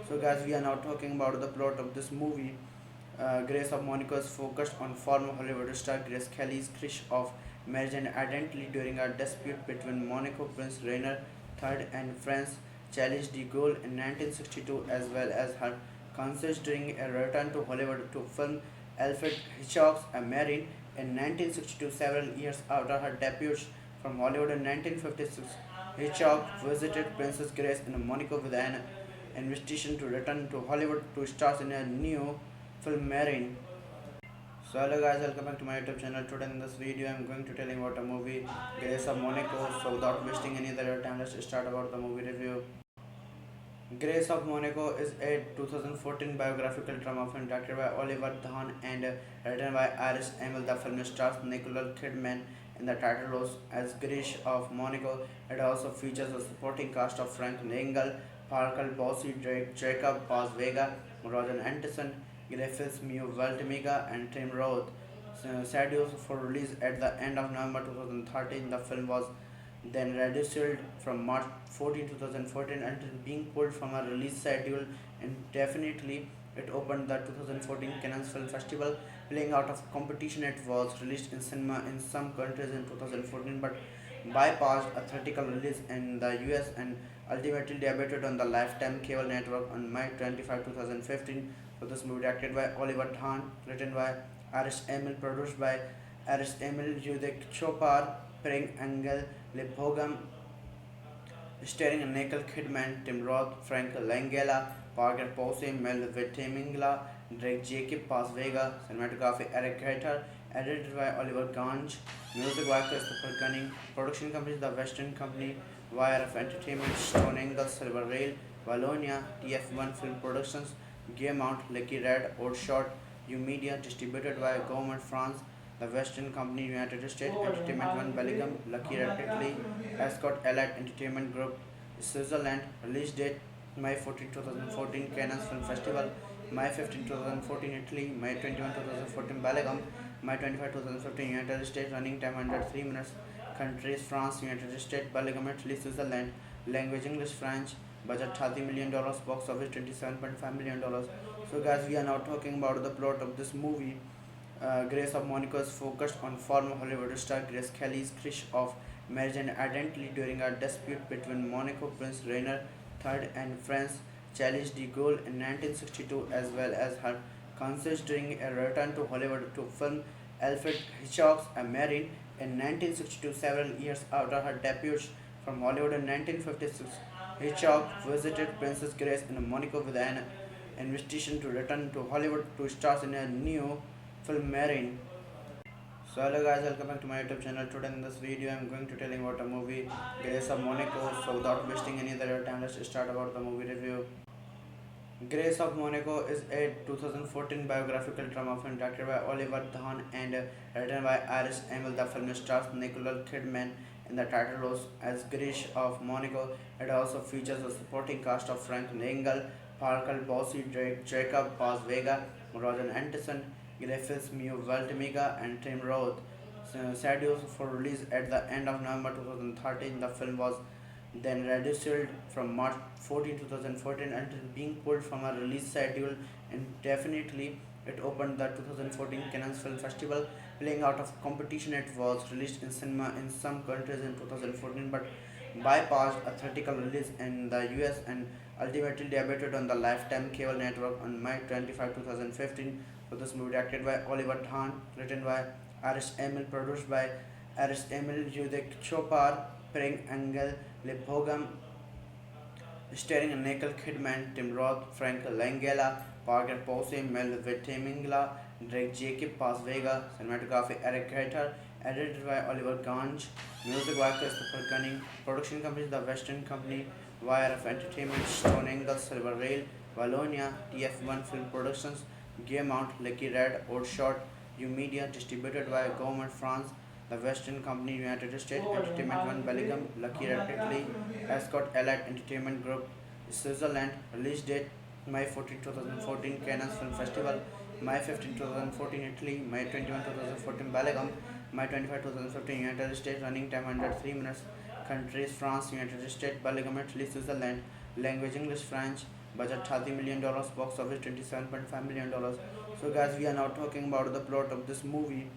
S3: So guys, we are now talking about the plot of this movie. Grace of Monaco is focused on former Hollywood star Grace Kelly's crush of marriage and identity during a dispute between Monaco Prince Rainier III and France Charlize de Gaulle in 1962, as well as her considering a return to Hollywood to film Alfred Hitchcock's A Marine in 1962, several years after her debut from Hollywood in 1956. Hitchcock visited Princess Grace in Monaco with an invitation to return to Hollywood to star in a new film Marine. So hello guys, welcome back to my YouTube channel. Today in this video I am going to tell you about a movie Grace of Monaco. So without wasting any other time, let's start about the movie review. Grace of Monaco is a 2014 biographical drama film directed by Oliver Dahn and written by Iris Emil. The film stars Nicole Kidman in the title roles as Grace of Monaco. It also features a supporting cast of Frank Langella, Parker Posey, Jacob Paz Vega, Roger Anderson, Griffiths, Mew Valtemiga, and Tim Roth. Scheduled for release at the end of November 2013, the film was then rescheduled from March 14, 2014 until being pulled from a release schedule indefinitely. It opened the 2014 Cannes Film Festival, playing out of competition. It was released in cinema in some countries in 2014 but bypassed a theatrical release in the US and ultimately debuted on the Lifetime cable network on May 25, 2015. So this movie directed by Oliver Dahn, written by Iris Emil, produced by Iris Emil, Judek Chopar, Pring Angel, Lepogam, starring Nicole Kidman, Tim Roth, Frank Langella, Parker Posey, Mel Vitamingla, Drake Jacob Paz Vega, cinematography Eric Carter, edited by Oliver Ganj, music by Christopher Gunning, production company The Western Company, YRF Entertainment, Stone Angle, Silver Rail, Wallonia, TF1 Film Productions, Gaumont, Lucky Red, Outshot, U Media, distributed by Gaumont France, The Western Company, United States, Entertainment One Belgium, Lucky Red Italy, Escort Allied Entertainment Group, Switzerland. Release date May 14, 2014, Cannes Film Festival, May 15, 2014, Italy, May 21, 2014, Belgium, May 25, 2015, United States. Running time under 3 minutes. Countries France, United States, Belgium, Italy, Switzerland. Language English, French. Budget $30 million, box office $27.5 million. So guys, we are now talking about the plot of this movie. Grace of Monaco is focused on former Hollywood star Grace Kelly's crush of marriage and identity during a dispute between Monaco Prince Rainier III and France Charles de Gaulle in 1962, as well as her concerts during a return to Hollywood to film Alfred Hitchcock's A Marine in 1962, several years after her debut from Hollywood in 1956. Hitchcock visited Princess Grace in Monaco with an invitation to return to Hollywood to star in a new film Marine. So hello guys, welcome back to my YouTube channel. Today in this video I'm going to tell you about a movie Grace of Monaco. So without wasting any other time, let's start about the movie review. Grace of Monaco is a 2014 biographical drama film directed by Oliver Dahn and written by Iris Emil. The film stars Nicole Kidman in the title roles as Grace of Monaco. It also features a supporting cast of Frank Langella, Parker Bossy, Jacob Paz Vega, Roger Anderson, Griffiths Mew Valtemiga, and Tim Roth. Scheduled for release at the end of November 2013, the film was then rescheduled from March 14, 2014 until being pulled from a release schedule indefinitely. It opened the 2014 Cannes Film Festival, playing out of competition. It was released in cinema in some countries in 2014 but bypassed a theatrical release in the US and ultimately debuted on the Lifetime cable network on May 25, 2015. So this movie directed by Oliver Dahn, written by Iris Emil, produced by Iris Emil, Judek Chopar, Pring Engel, Lepogam, starring Nicole Kidman, Tim Roth, Frank Langella, Parker Posey, Mel Vitimingla, Drake Jacob Paz Vega, cinematography Eric Carter, edited by Oliver Ganj, music by Christopher Gunning, production company The Western Company, YRF Entertainment, Stone Angle, Silver Rail, Wallonia, TF1 Film Productions, Gaumont, Lucky Red, Old Shot, U Media, distributed by Government France, The Western Company, United States, Entertainment One, Belgium, Lucky Red, Italy, Ascot Allied Entertainment Group, Switzerland, release date May 14, 2014, Cannes Film Festival, May 15, 2014, Italy, May 21, 2014, Belgium, May 25, 2015, United States, running time under 3 minutes, countries France, United States, Belgium, Italy, Switzerland, language English, French, budget $30 million, box office $27.5 million. So guys, we are now talking about the plot of this movie.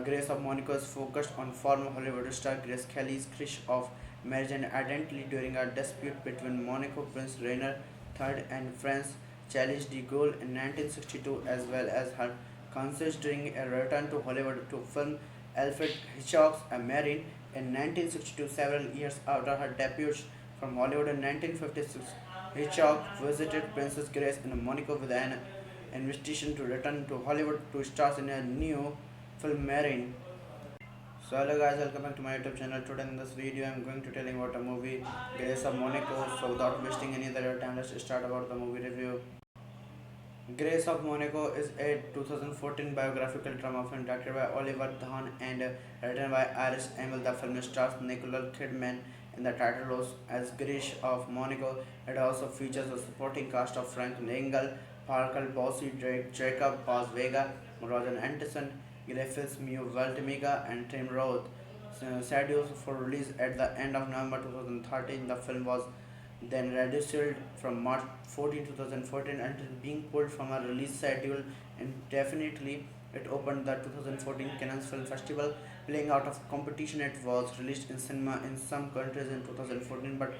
S3: Grace of Monaco is focused on former Hollywood star Grace Kelly's crush of marriage and identity during a dispute between Monaco Prince Rainier III and France Charles de Gaulle in 1962, as well as her concerts during a return to Hollywood to film Alfred Hitchcock's A Marine in 1962, several years after her debut from Hollywood in 1956. Hitchcock visited Princess Grace in Monaco with an invitation to return to Hollywood to star in a new film Marine. So hello guys, welcome back to my YouTube channel. Today in this video I'm going to tell you about a movie Grace of Monaco. So without wasting any other time, let's start about the movie review. Grace of Monaco is a 2014 biographical drama film directed by Oliver Dahn and written by Iris Emil. The film stars Nicole Kidman in the title roles as Grace of Monaco. It also features a supporting cast of Frank Langella, Parker Bossy, Jacob Paz Vega, Roger Anderson, Griffiths Mew Valtemiga, and Tim Roth. Scheduled for release at the end of November 2013, the film was then rescheduled from March 14, 2014 until being pulled from a release schedule indefinitely. It opened the 2014 Cannes Film Festival, playing out of competition. It was released in cinema in some countries in 2014 but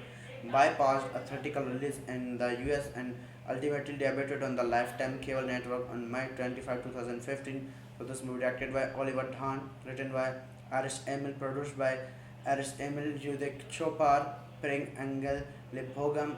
S3: bypassed a theatrical release in the US and ultimately debuted on the Lifetime cable network on May 25, 2015. So this movie directed by Oliver Dahn, written by Iris Emil, produced by Iris Emil, Judek Chopar, Pring Engel, Lepogam,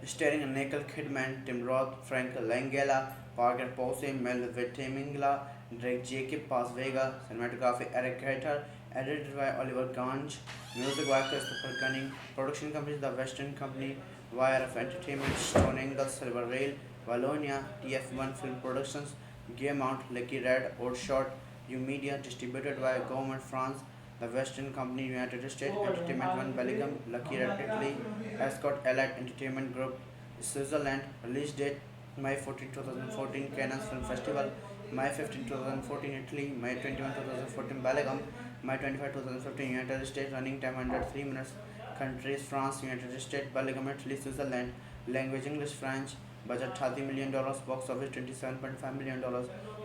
S3: starring Nicole Kidman, Tim Roth, Frank Langella, Parker Posey, Mel Vitimingla, Drake Jacob Paz Vega, cinematography Eric Carter, edited by Oliver Ganj, music by Christopher Gunning, production company The Western Company, YRF Entertainment, Stone Angle, Silver Rail, Wallonia, TF1 Film Productions, Gaumont, Lucky Red, Old Shot, U Media, distributed by Government France, The Western Company, United States, Entertainment One, Belgium, Lucky Red, Italy, Ascot Allied Entertainment Group, Switzerland, release date May 14, 2014, Cannes Film Festival, May 15, 2014, Italy, May 21, 2014, Belgium, May 25, 2015, United States, running time under 3 minutes, countries France, United States, Belgium, Italy, Switzerland, language English, French, budget $30 million, box office $27.5 million.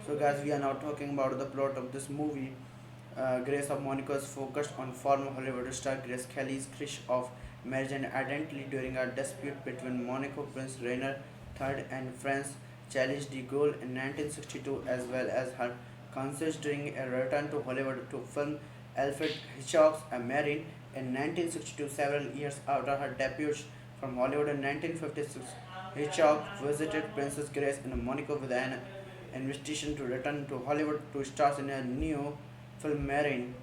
S3: So guys, we are now talking about the plot of this movie. Grace of Monaco is focused on former Hollywood star Grace Kelly's crush of marriage and identity during a dispute between Monaco Prince Rainier III and France Charles de Gaulle in 1962, as well as her concerts during a return to Hollywood to film Alfred Hitchcock's A Marine in 1962, several years after her debut from Hollywood in 1956. Hitchcock visited Princess Grace in Monaco with an invitation to return to Hollywood to star in a new film Marine.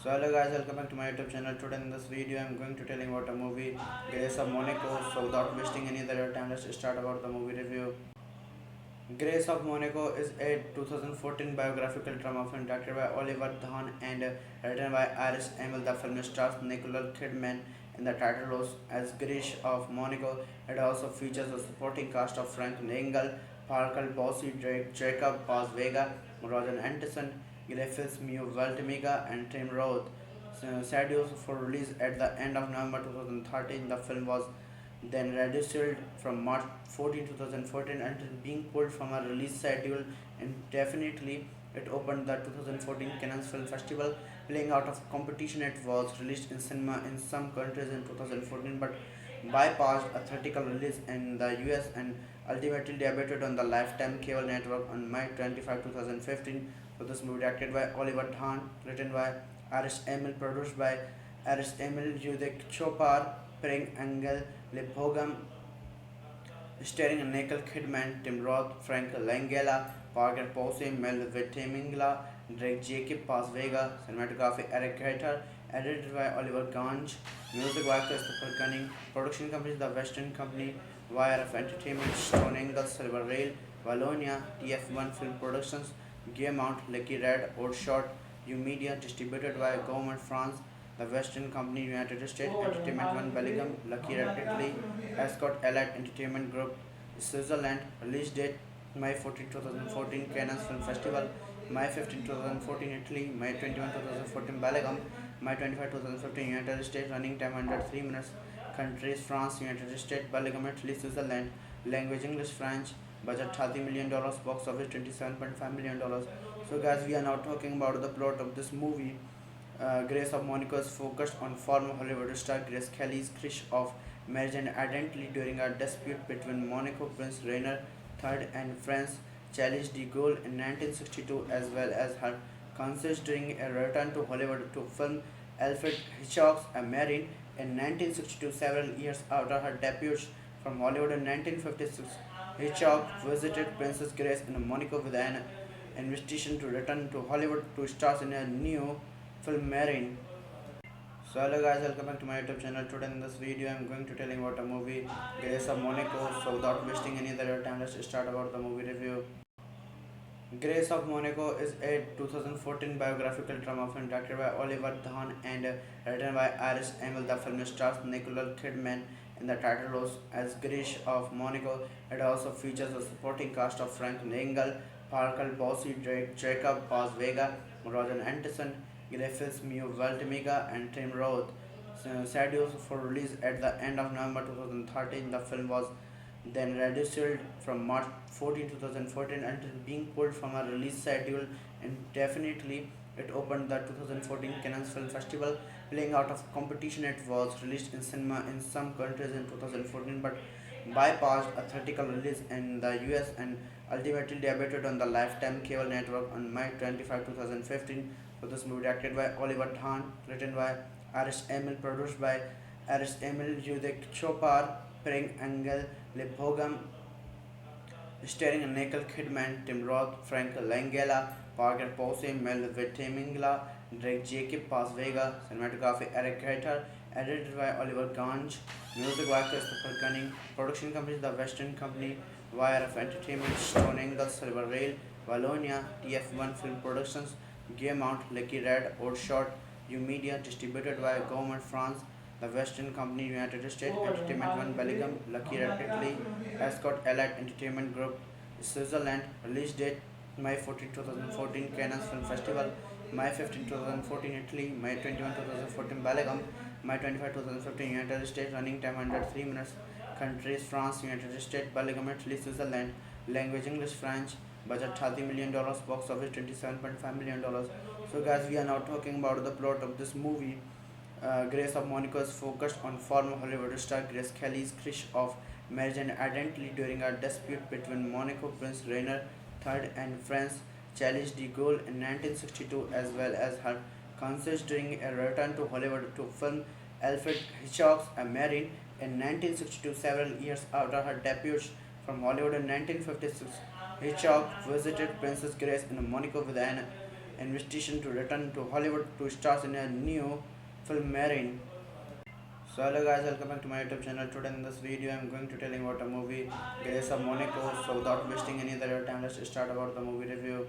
S3: So hello guys, welcome back to my YouTube channel. Today in this video I'm going to tell you about a movie Grace of Monaco. So without wasting any other time, let's start about the movie review. Grace of Monaco is a 2014 biographical drama film directed by Oliver Dhan and written by Iris Emil. The film stars Nicole Kidman in the title roles as Grace of Monaco. It also features a supporting cast of Frank Engel, Parker Bossy, Jacob Paz Vega, Roger Anderson, Griffiths, Mew Valtemiga, and Tim Roth. Scheduled for release at the end of November 2013, the film was then reduced from March 14, 2014 until being pulled from a release schedule indefinitely. It opened the 2014 Cannes Film Festival, playing out of competition. It was released in cinema in some countries in 2014 but bypassed a theatrical release in the US and ultimately debuted on the Lifetime cable network on May 25, 2015. So this movie directed by Oliver Dhan, written by Iris Emil, produced by Iris Emil, Judek Chopar, Pring Engel, Lepogam, starring Nicole Kidman, Tim Roth, Frank Langella, Parker Posey, Mel Vitimingla, Drake Jacob Paz Vega, cinematography Eric Gaiter, edited by Oliver Ganj, music by Christopher Gunning, production company The Western Company, YRF Entertainment, Stone Angle, Silver Rail, Wallonia, TF1 Film Productions, Gaumont, Lucky Red, Outshot, U Media, distributed by Government France, The Western Company, United States, Entertainment One Belgium, Lucky Red Italy, Escort Allied Entertainment Group, Switzerland, release date May 14, 2014, Cannes Film Festival, May 15, 2014, Italy, May 21, 2014, Belgium, May 25, 2015, United States, running time 103 minutes, countries France, United States, Belgium, Italy, Switzerland, language English, French, budget $30 million, box office $27.5 million. So guys, we are now talking about the plot of this movie. Grace of Monaco is focused on former Hollywood star Grace Kelly's crush of marriage and identity during a dispute between Monaco Prince Rainier III and France Charles de Gaulle in 1962, as well as her concerts during a return to Hollywood to film Alfred Hitchcock's A Marine in 1962, several years after her debut from Hollywood in 1956. Hitchcock visited Princess Grace in Monaco with an invitation to return to Hollywood to star in a new film Marine. So hello guys, welcome back to my YouTube channel. Today in this video I'm going to tell you about a movie Grace of Monaco. So without wasting any other time, let's start about the movie review. Grace of Monaco is a 2014 biographical drama film directed by Oliver Dhan and written by Iris Emil. The film stars Nicole Kidman in the title roles as Grace of Monaco. It also features a supporting cast of Frank Engel, Parker Bossy, Jacob Paz Vega, Roger Anderson, Griffiths, Mew Valtemiga, and Tim Roth. Scheduled for release at the end of November 2013, the film was then reduced from March 14, 2014 until being pulled from a release schedule indefinitely. It opened the 2014 Cannes Film Festival, playing out of competition. It was released in cinema in some countries in 2014 but bypassed a theatrical release in the US and ultimately debuted on the Lifetime cable network on May 25, 2015. So this movie directed by Oliver Dhan, written by Iris Emil, produced by Iris Emil, Judek Chopar, Pring Engel, Lepogam, starring Nicole Kidman, Tim Roth, Frank Langella, Parker Posey, Mel Vitimingla, Drake Jacob Paz Vega, cinematography Eric Gaiter, edited by Oliver Ganj, music by Christopher Gunning, production company The Western Company, YRF Entertainment, Stone Angle, Silver Rail, Wallonia, TF1 Film Productions, Gaumont, Lucky Red, Outshot, U Media, distributed by Government France, The Western Company, United States, Entertainment One Belgium, Lucky Red Italy, Escort Allied Entertainment Group, Switzerland, release date May 14, 2014, Cannes Film Festival, May 15, 2014, Italy, May 21, 2014, Belgium, May 25, 2015, United States, running time 103 minutes, countries France, United States, Belgium, Italy, Switzerland, language English, French, budget $30 million, box office $27.5 million. So, guys, we are now talking about the plot of this movie. Grace of Monaco is focused on former Hollywood star Grace Kelly's crush of marriage and identity during a dispute between Monaco Prince Rainer III and France Charles de Gaulle in 1962, as well as her concerts during a return to Hollywood to film Alfred Hitchcock's A Marine in 1962, several years after her debut from Hollywood in 1956. Hitchcock visited Princess Grace in Monaco with an invitation to return to Hollywood to star in a new film Marine. So hello guys, welcome back to my YouTube channel. Today in this video I'm going to tell you about a movie Grace of Monaco. So without wasting any other time, let's start about the movie review.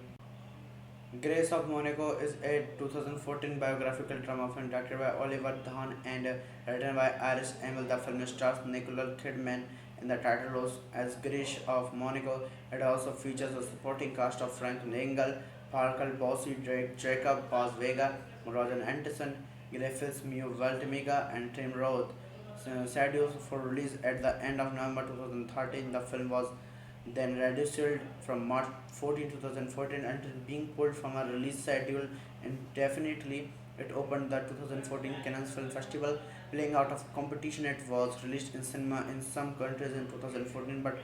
S3: Grace of Monaco is a 2014 biographical drama film directed by Oliver Dhan and written by Iris Emil. The film stars Nicole Kidman in the title roles as Grace of Monaco. It also features a supporting cast of Frank Langella, Parker Posey, Drake Jacob, Paz Vega, Roger Anderson, Griffiths, Mew Valtimiga, and Tim Roth. Scheduled for release at the end of November 2013, the film was then reduced from March 14, 2014 until being pulled from a release schedule indefinitely. It opened the 2014 Cannes Film Festival, playing out of competition. It was released in cinema in some countries in 2014 but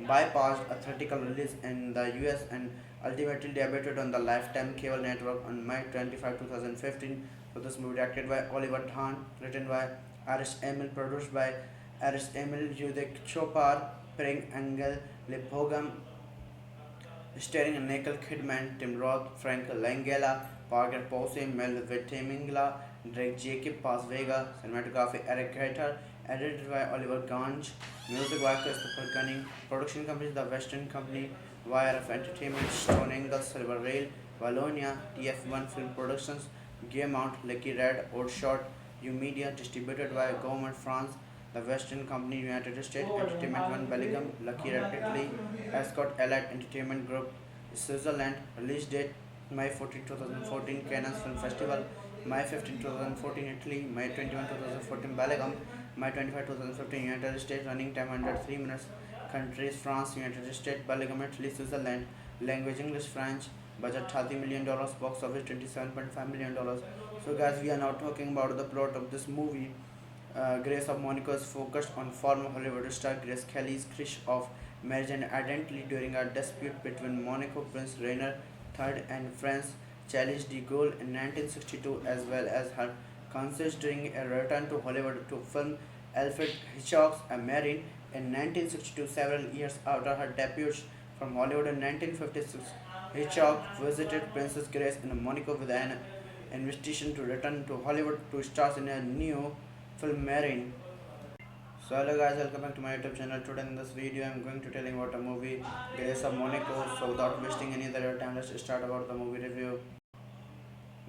S3: bypassed a theatrical release in the US and ultimately debuted on the Lifetime cable network on May 25, 2015. So this movie directed by Oliver Dhan, written by Iris Emil, produced by Iris Emil, Judek Chopar, Pring Engel, Lepogam, starring Nicole Kidman, Tim Roth, Frank Langella, Parker Posey, Mel Vitimingla, Drake Jacob, Paz Vega, cinematography Eric Gator, edited by Oliver Ganj, music by Christopher Gunning, production company The Western Company, YRF Entertainment, Stone Angle, Silver Rail, Wallonia, TF1 Film Productions, Gaumont, Lucky Red, Outshot, U Media, distributed by Government France, The Western Company, United States, Entertainment One Belgium, Lucky Red Italy, Escort Allied Entertainment Group, Switzerland, release date May 14, 2014, Cannes Film Festival, May 15, 2014, Italy, May 21, 2014, Belgium, May 25, 2015, United States, running time under 3 minutes, countries France, United States, Belgium, Italy, Switzerland, language English, French, budget $30 million, box office $27.5 million. So guys, we are now talking about the plot of this movie. Grace of Monaco is focused on former Hollywood star Grace Kelly's crush of marriage and identity during a dispute between Monaco Prince Rainer III and France Charles de Gaulle in 1962, as well as her concerts during a return to Hollywood to film Alfred Hitchcock's A Marine in 1962, several years after her debut from Hollywood in 1956. Hitchcock visited Princess Grace in Monaco with an invitation to return to Hollywood to star in a new film Marine. So hello guys, welcome back to my YouTube channel. Today in this video I'm going to tell you about a movie Grace of Monaco. So without wasting any other time, let's start about the movie review.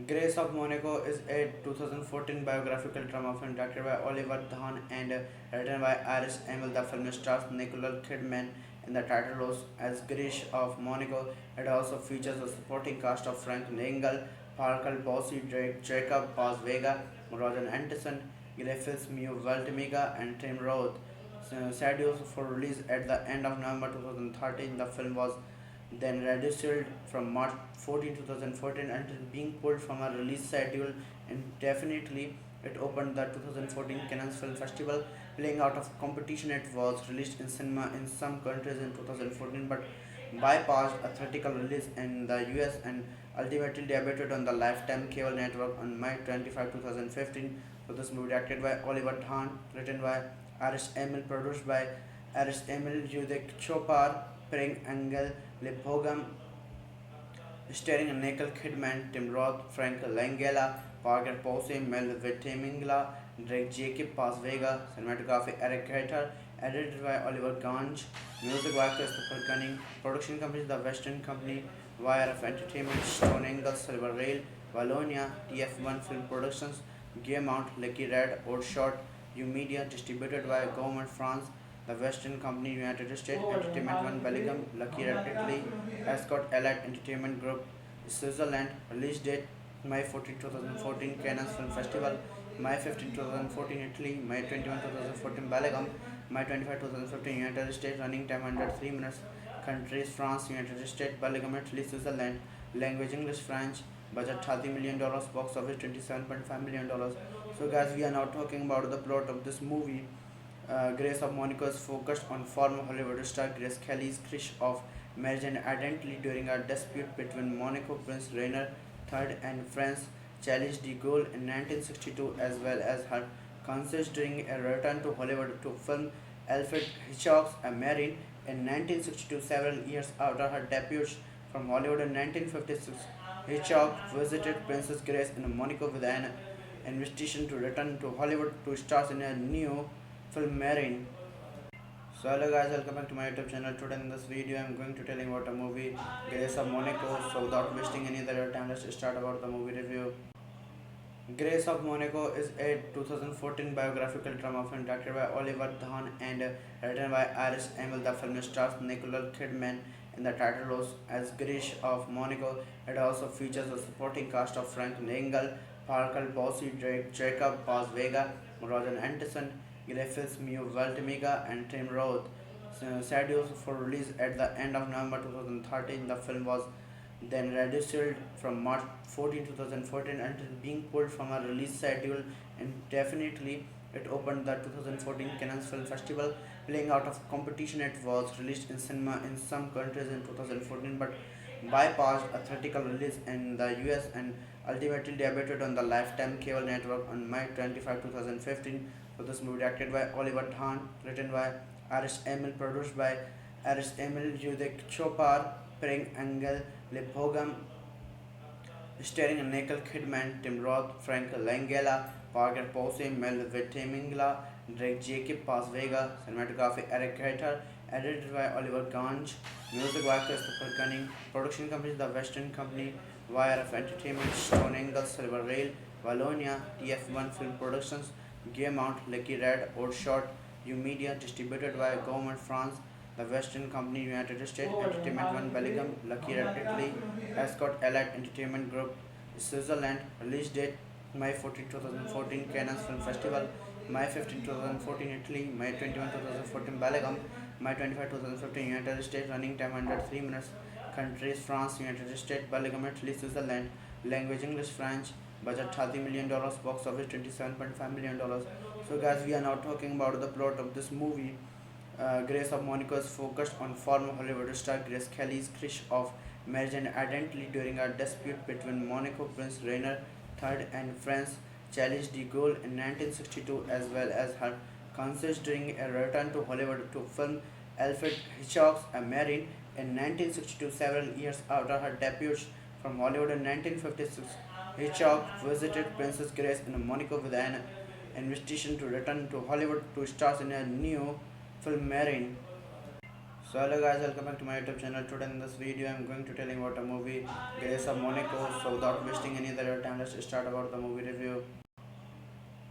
S3: Grace of Monaco is a 2014 biographical drama film directed by Oliver Dhan and written by Iris Emil. The film stars Nicole Kidman in the title roles as Grace of Monaco. It also features a supporting cast of Frank Langella, Parker Posey, Drake Jacob, Paz Vega, Roger Anderson, Griffiths, Mew Valtimiga, and Tim Roth. Scheduled for release at the end of November 2013, the film was then reduced from March 14, 2014 until being pulled from a release schedule indefinitely. It opened the 2014 Cannes Film Festival, playing out of competition. It was released in cinema in some countries in 2014 but bypassed a theatrical release in the US and ultimately debuted on the Lifetime cable network on May 25, 2015. So this movie directed by Oliver Dhan, written by Iris Emil, produced by Iris Emil, Judek Chopar, Pring Engel, Lepogam, starring Nicole Kidman, Tim Roth, Frank Langella, Parker Posey, Mel Vitimingla, Drake Jacob, Paz Vega, cinematography Eric Gator, edited by Oliver Ganj, music by Christopher Gunning, production company The Western Company, YRF Entertainment, Stone Angle, Silver Rail, Wallonia, TF1 Film Productions, Gaumont, Lucky Red, Outshot, U Media, distributed by Government France, The Western Company, United States, Entertainment One Belgium, Lucky Red Italy, Escort Allied Entertainment Group, Switzerland, release date May 14, 2014, Cannes Film Festival, May 15, 2014, Italy, May 21, 2014, Belgium, May 25, 2015, United States, running time under 3 minutes, countries France, United States, Belgium, Italy, Switzerland, language English, French, budget $30 million, box office $27.5 million. So guys, we are now talking about the plot of this movie. Grace of Monaco is focused on former Hollywood star Grace Kelly's crush of marriage and identity during a dispute between Monaco Prince Rainer III and France Charles de Gaulle in 1962, as well as her concerts during a return to Hollywood to film Alfred Hitchcock's A Marine in 1962. Several years after her debut from Hollywood in 1956, Hitchcock visited Princess Grace in Monaco with an invitation to return to Hollywood to star in a new film Marine. So hello guys, welcome back to my YouTube channel. Today in this video I am going to tell you about a movie Grace of Monaco. So without wasting any other time, let's start about the movie review. Grace of Monaco is a 2014 biographical drama film directed by Oliver Dahn and written by Iris Emil. The film stars Nicole Kidman in the title roles as Grace of Monaco. It also features a supporting cast of Frank Langella, Parker Posey, Jacob Paz Vega, Roger Anderson, Griffiths, Mew Valtemiga, and Tim Roth. Scheduled for release at the end of November 2013, the film was then rescheduled from March 14, 2014 until being pulled from a release schedule indefinitely. It opened the 2014 Cannes Film Festival, playing out of competition. It was released in cinema in some countries in 2014 but bypassed a theatrical release in the US and ultimately debuted on the Lifetime cable network on May 25, 2015. So this movie directed by Oliver Dahn, written by Iris Emil, produced by Iris Emil, Judek Chopar, Pring Angel, Lepogam, starring Nicole Kidman, Tim Roth, Frank Langella, Parker Posey, Mel Vitamingla, Drake Jacob Paz Vega, cinematography Eric Carter, edited by Oliver Ganj, music by Christopher Gunning, production company The Western Company, YRF Entertainment, Stone Angle, Silver Rail, Wallonia, TF1 Film Productions, Gaumont, Lucky Red, Outshot, U Media, distributed by Government France, The Western Company, United States, Entertainment One Belgium, Lucky Red Italy, Escort Allied Entertainment Group, Switzerland. Release date May 14, 2014, Cannes Film Festival, May 15, 2014, Italy, May 21, 2014, Belgium, May 25, 2015, United States. Running time 103 minutes. Countries France, United States, Belgium, Italy, Switzerland. Language English, French. Budget $30 million, box office $27.5 million. So guys, we are now talking about the plot of this movie. Grace of Monaco is focused on former Hollywood star Grace Kelly's crush of marriage and identity during a dispute between Monaco Prince Rainer III and France Charles de Gaulle in 1962, as well as her concerts during a return to Hollywood to film Alfred Hitchcock's A Marine in 1962. Several years after her debut from Hollywood in 1956, Hitchcock visited Princess Grace in Monaco with an invitation to return to Hollywood to star in a new film Marine. So hello guys, welcome back to my YouTube channel. Today in this video I am going to tell you about a movie Grace of Monaco. So without wasting any other time, let's start about the movie review.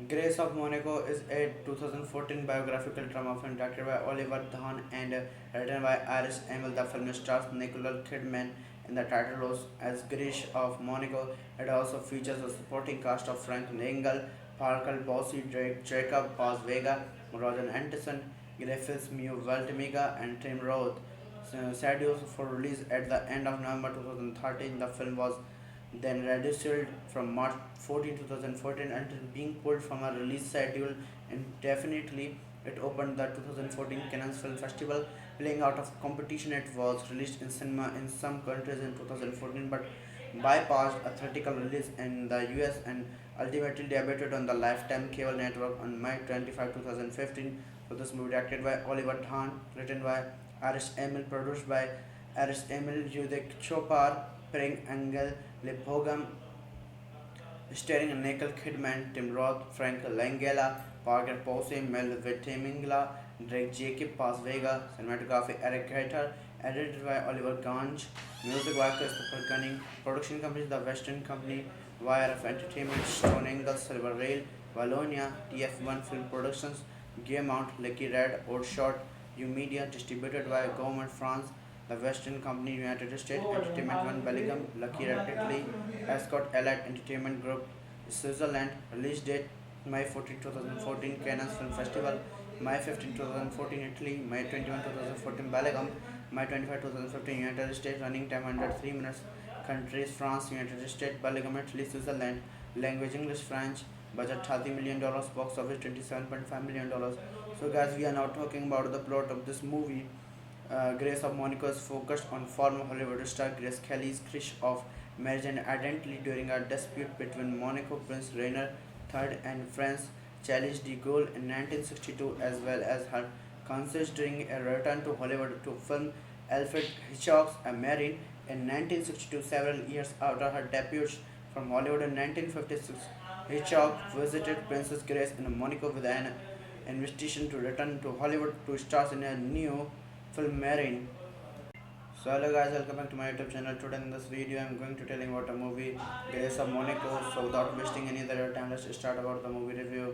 S3: Grace of Monaco is a 2014 biographical drama film directed by Oliver Dahn and written by Iris Emil. The film stars Nicole Kidman in the title roles as Grace of Monaco. It also features a supporting cast of Frank Langella, Parker Posey, Jacob Paz Vega, Roger Anderson, Griffiths, Mew Valtemiga, and Tim Roth. Scheduled for release at the end of November 2013, the film was then rescheduled from March 14, 2014 until being pulled from a release schedule indefinitely. It opened the 2014 Cannes Film Festival, playing out of competition. It was released in cinema in some countries in 2014 but bypassed a theatrical release in the US and ultimately debuted on the Lifetime cable network on May 25, 2015. So this movie directed by Oliver Dahn, written by Iris Emil, produced by Iris Emil, Judek Chopar, Pring Angel, Lepogam, starring Nicole Kidman, Tim Roth, Frank Langella, Parker Posey, Mel Vitamingla, Drake Jacob Paz Vega, cinematography Eric Carter, edited by Oliver Ganj, music by Christopher Gunning, production company The Western Company, YRF Entertainment, Stone Angle, Silver Rail, Wallonia, TF1 Film Productions, Gaumont, Lucky Red, Outshot, U Media, distributed by Government France, The Western Company, United States, Entertainment One Belgium, Lucky Red Italy, Escort Allied Entertainment Group, Switzerland. Release date May 14, 2014, Cannes Film Festival, May 15, 2014, Italy, May 21, 2014, Belgium, May 25, 2015, United States. Running time 103 minutes. countries: France, United States, Belgium, Italy, Switzerland. Language: English, French. Budget $30 million. Box office $27.5 million. So, guys, we are now talking about the plot of this movie. Grace of Monaco is focused on former Hollywood star Grace Kelly's crush of marriage and identity during a dispute between Monaco Prince Rainier III and France Charles de Gaulle in 1962, as well as her concerts during a return to Hollywood to film Alfred Hitchcock's A Marine in 1962, several years after her debut from Hollywood in 1956. Hitchcock visited Princess Grace in Monaco with an invitation to return to Hollywood to star in a new film Marine. So hello guys, welcome back to my YouTube channel. Today in this video I'm going to tell you about a movie Grace of Monaco. So without wasting any other time, let's start about the movie review.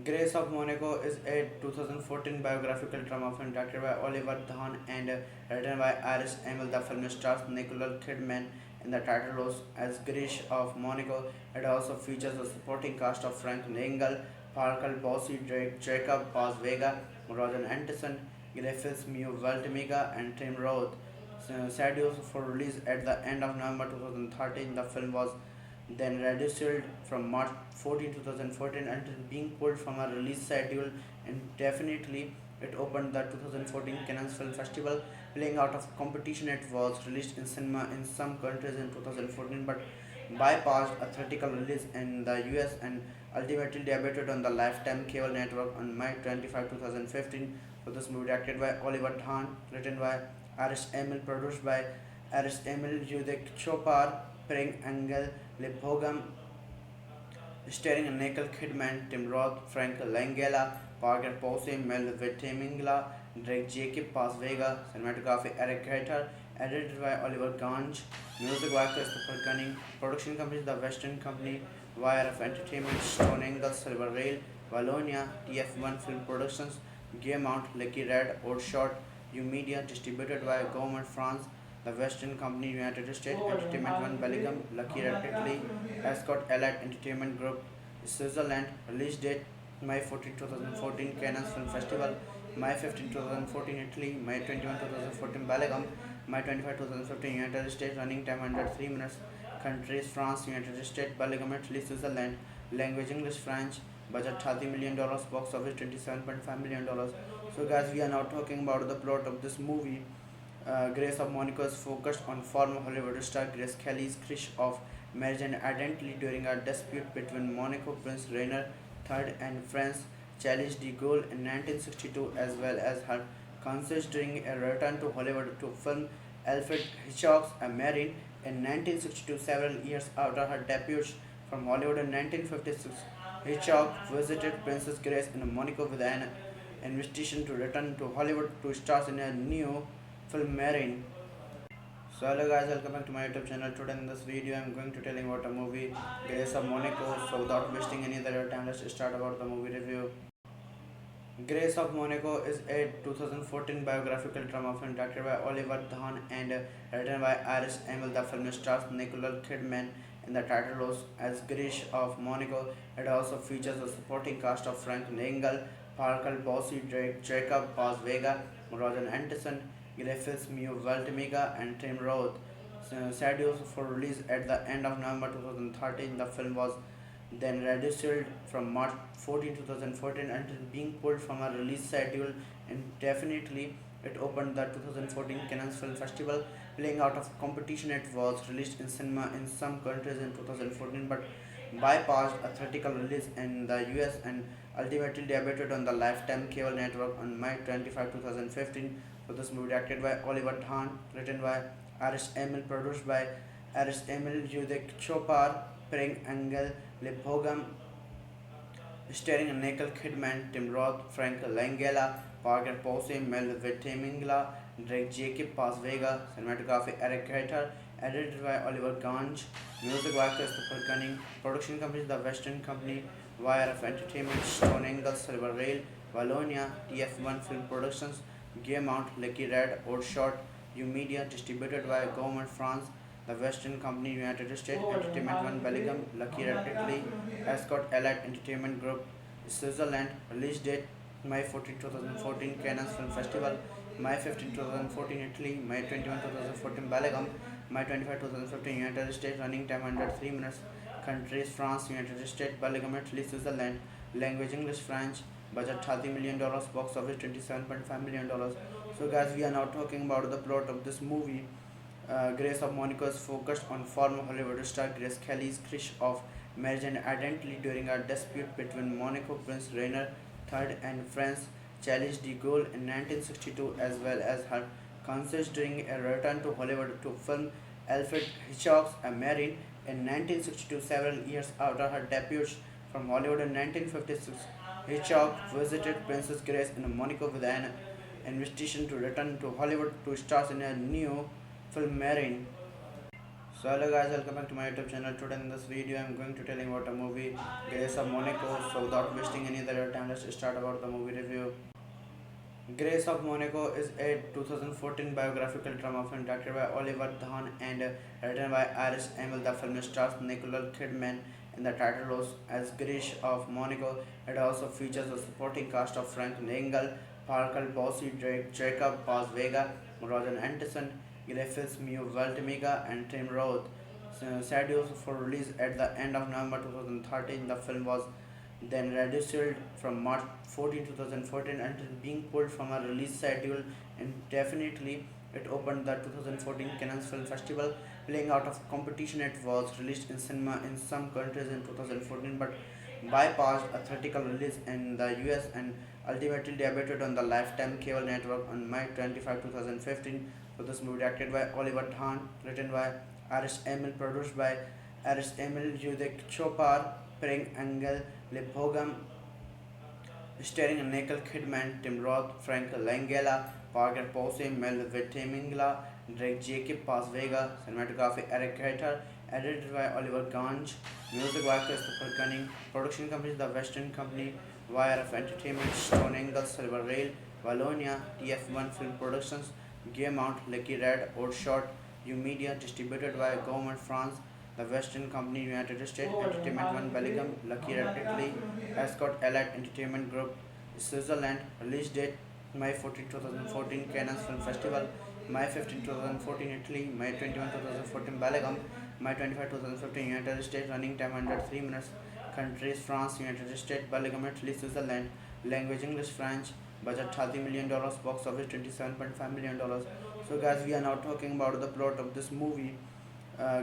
S3: Grace of Monaco is a 2014 biographical drama film directed by Oliver Dahn and written by Iris Emil. The film stars Nicole Kidman in the title roles as Grace of Monaco. It also features a supporting cast of Frank Langella, Parker Posey, Jacob Paz Vega, Roger Anderson, Griffiths, Mew Valtimiga, and Tim Roth. Scheduled for release at the end of November 2013, the film was then rescheduled from March 14, 2014 until being pulled from a release schedule indefinitely. It opened the 2014 Cannes Film Festival, playing out of competition. It was released in cinema in some countries in 2014 but bypassed a theatrical release in the US and ultimately debuted on the Lifetime cable network on May 25, 2015. So this movie directed by Oliver Dahn, written by Iris Emil, produced by Iris Emil, Judek Chopar, Pring Angel, Lepogam, starring Nicole Kidman, Tim Roth, Frank Langella, Parker Posey, Mel Vitimingla, Drake Jacob Paz Vega. Cinematography Eric Gator, edited by Oliver Ganj, music by Christopher Gunning. Production company The Western Company, YRF Entertainment, Stone Angle, Silver Rail, Wallonia, TF1 Film Productions, Gaumont, Lucky Red, Outshot, U Media, distributed by Government France, The Western Company, United States, Entertainment One, Belgium, Lucky Red, Italy, Ascot Allied Entertainment Group, Switzerland. Release date May 14, 2014, Cannes Film Festival, May 15, 2014, Italy, May 21, 2014, Belgium, May 25, 2015, United States. Running time under 3 minutes. Countries: France, United States, Belgium, Italy, Switzerland. Language: English, French. Budget $30 million. Box office $27.5 million. So guys, we are now talking about the plot of this movie. Grace of Monaco is focused on former Hollywood star Grace Kelly's crush of marriage and identity during a dispute between Monaco Prince Rainier III and France Charles de Gaulle in 1962, as well as her concerts during a return to Hollywood to film Alfred Hitchcock's A Marine in 1962, several years after her debut from Hollywood in 1956. Hitchcock visited Princess Grace in Monaco with an invitation to return to Hollywood to star in a new film Marine. So hello guys, welcome back to my YouTube channel. Today in this video I'm going to tell you about a movie Grace of Monaco. So without wasting any other time, let's start about the movie review. Grace of Monaco is a 2014 biographical drama film directed by Oliver Dahn and written by Iris Emil. The film stars Nicole Kidman in the title roles as Grace of Monaco. It also features a supporting cast of Frank Langella, Parker Posey, Jacob Paz Vega, Roger Anderson, Griffiths, Mew Valtimiga, and Tim Roth. Scheduled for release at the end of November 2013, the film was then rescheduled from March 14, 2014 until being pulled from a release schedule indefinitely. It opened the 2014 Cannes Film Festival, playing out of competition. It was released in cinema in some countries in 2014 but bypassed a theatrical release in the US and ultimately debuted on the Lifetime cable network on May 25, 2015. So this movie directed by Oliver Dahn, written by Iris Emil, produced by Iris Emil, Judek Chopar, Pring Angel, Lepogam, starring Nicole Kidman, Tim Roth, Frank Langella, Parker Posey, Mel Vitimingla, Drake Jacob Paz Vega. Cinematography Eric Gator, edited by Oliver Ganj, music by Christopher Gunning. Production company The Western Company, YRF Entertainment, Stone Angle, Silver Rail, Wallonia, TF1 Film Productions, Gaumont, Lucky Red, Outshot, U Media, distributed by Government France, The Western Company, United States, Entertainment One, Belgium, Lucky Red, Italy, Ascot Allied Entertainment Group, Switzerland. Release date May 14, 2014, Cannes Film Festival, May 15, 2014, Italy, May 21, 2014, Belgium, May 25, 2015, United States, running time 103 minutes. Countries France, United States, Belgium, Italy, Switzerland. Language English, French. Budget $30 million, box office $27.5 million. So, guys, we are now talking about the plot of this movie. Grace of Monaco is focused on former Hollywood star Grace Kelly's crush of marriage and identity during a dispute between Monaco Prince Rainier III and France Charles de Gaulle in 1962, as well as her concerts during a return to Hollywood to film Alfred Hitchcock's A Marine in 1962, several years after her debut from Hollywood in 1956. Hitchcock visited Princess Grace in Monaco with an invitation to return to Hollywood to star in a new film Marine. So hello guys, welcome back to my YouTube channel. Today in this video I'm going to tell you about a movie Grace of Monaco. So without wasting any other time, let's start about the movie review. Grace of Monaco is a 2014 biographical drama film directed by Oliver Dhan and written by Iris Emil. The film stars Nicole Kidman in the title roles as Grace of Monaco. It also features a supporting cast of Frank Langella, Parker Posey, Jacob Paz Vega, Roger Anderson, Griffiths, Mew Valtemiga, and Tim Roth. Scheduled for release at the end of November 2013, the film was then reduced from March 14, 2014 until being pulled from a release schedule indefinitely. It opened the 2014 Cannes Film Festival, playing out of competition. It was released in cinema in some countries in 2014 but bypassed a theatrical release in the US and ultimately debuted on the Lifetime cable network on May 25, 2015. So this movie directed by Oliver Dhan, written by Iris Emil, produced by Iris Emil, Judek Chopar, Pring Angel, Lepogam, starring Nicole Kidman, Tim Roth, Frank Langella, Parker Posey, Mel Vitimingla, Drake Jacob Paz Vega, cinematography Eric Carter, edited by Oliver Ganj, music by Christopher Gunning, production company The Western Company, YRF Entertainment, Stone Angle, Silver Rail, Wallonia, TF1 Film Productions, Gaumont, Lucky Red, Outshot, U Media, distributed by Government France, The Western Company, United States, Entertainment One Belgium, Lucky Red Italy, Escort Allied Entertainment Group, Switzerland. Release date May 14, 2014, Cannes Film Festival, May 15, 2014, Italy, May 21, 2014, Belgium, May 25, 2015, United States, running time 103 minutes. Countries France, United States, Belgium, Italy, Switzerland. Language English, French. Budget $30 million, box office $27.5 million. So guys, we are now talking about the plot of this movie.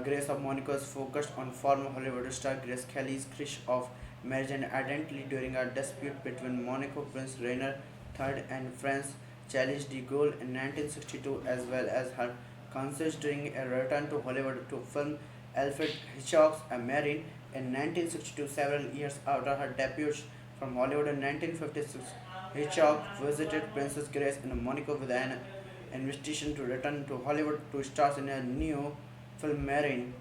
S3: Grace of Monaco is focused on former Hollywood star Grace Kelly's crush of marriage and identity during a dispute between Monaco Prince Rainier III and France Charles de Gaulle in 1962, as well as her concerts during a return to Hollywood to film Alfred Hitchcock's A Marine in 1962, several years after her debut from Hollywood in 1956. Hitchcock visited Princess Grace in Monaco with an invitation to return to Hollywood to star in a new film Marine.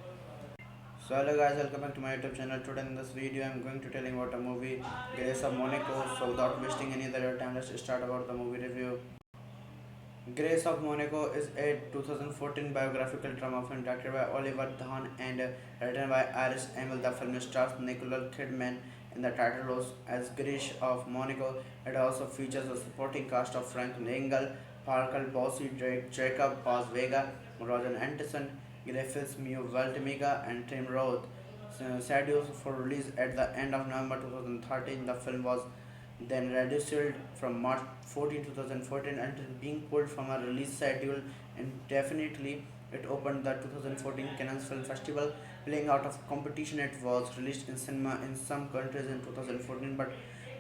S3: So hello guys, welcome back to my YouTube channel. Today in this video I'm going to tell you about a movie Grace of Monaco. So without wasting any other time, let's start about the movie review. Grace of Monaco is a 2014 biographical drama film directed by Oliver Dhan and written by Iris Emil. The film stars Nicole Kidman in the title roles as Grace of Monaco. It also features a supporting cast of Frank Langella, Parker Posey, Jacob Paz Vega, Roger Anderson, Griffiths, Mew Valtemiga, and Tim Roth. Scheduled for release at the end of November 2013, the film was then reduced from March 14, 2014 until being pulled from a release schedule indefinitely. It opened the 2014 Cannes Film Festival, playing out of competition. It was released in cinema in some countries in 2014 but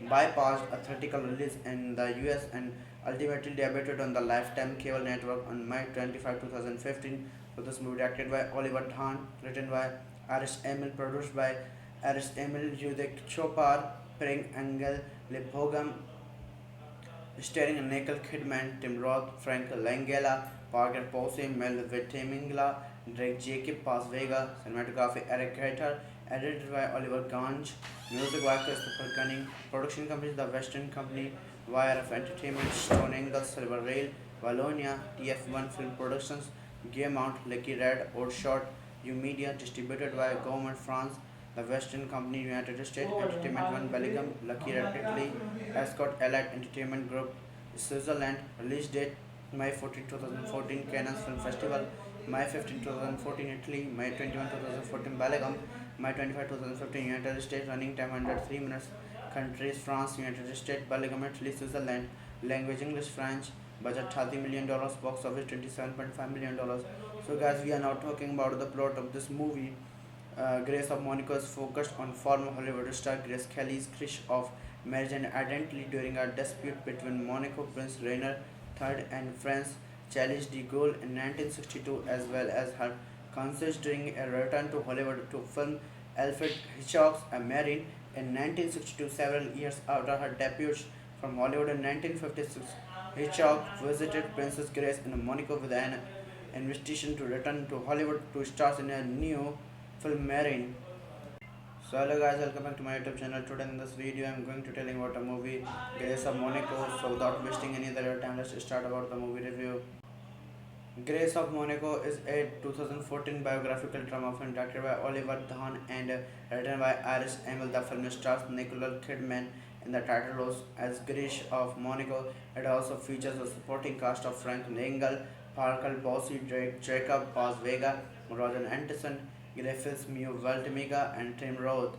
S3: bypassed a theatrical release in the US and ultimately debuted on the Lifetime cable network on May 25, 2015. So this movie directed by Oliver Dhan, written by Iris Emil, produced by Iris Emil, Judek Chopar, Pring Angel, Lepogam, starring Nicole Kidman, Tim Roth, Frank Langella, Parker Posey, Mel Vitimingla, Drake Jacob Paz Vega, cinematography Eric Carter, edited by Oliver Ganj, music by Christopher Gunning, production company The Western Company, YRF Entertainment, Stone Angle, Silver Rail, Wallonia, TF1 Film Productions, Gaumont, Lucky Red, Outshot, U Media, distributed by Government France, The Western Company, United States, Entertainment One Belgium, Lucky Red Italy, Escort Allied Entertainment Group, Switzerland. Release date May 14, 2014, Cannes Film Festival, May 15, 2014 Italy, May 21, 2014 Belgium, May 25, 2015 United States, running time 103 minutes. Countries France, United States, Belgium, Italy, Switzerland. Language English, French. Budget $30 million, box office $27.5 million. So guys, we are now talking about the plot of this movie. Grace of Monaco is focused on former Hollywood star Grace Kelly's crush of marriage and identity during a dispute between Monaco Prince Rainer III and France Charles de Gaulle in 1962, as well as her concerts during a return to Hollywood to film Alfred Hitchcock's A Marine in 1962, several years after her debut from Hollywood in 1956. Hitchcock visited Princess Grace in Monaco with an invitation to return to Hollywood to star in a new film Marine. So hello guys, welcome back to my YouTube channel. Today in this video I'm going to tell you about a movie Grace of Monaco. So without wasting any other time, let's start about the movie review. Grace of Monaco is a 2014 biographical drama film directed by Oliver Dahn and written by Iris Emil. The film stars Nicole Kidman in the title roles as Grace of Monaco. It also features a supporting cast of Frank Langella, Parker Posey, Jacob Paz Vega, Roger Anderson, Griffiths, Mew Valtimiga, and Tim Roth.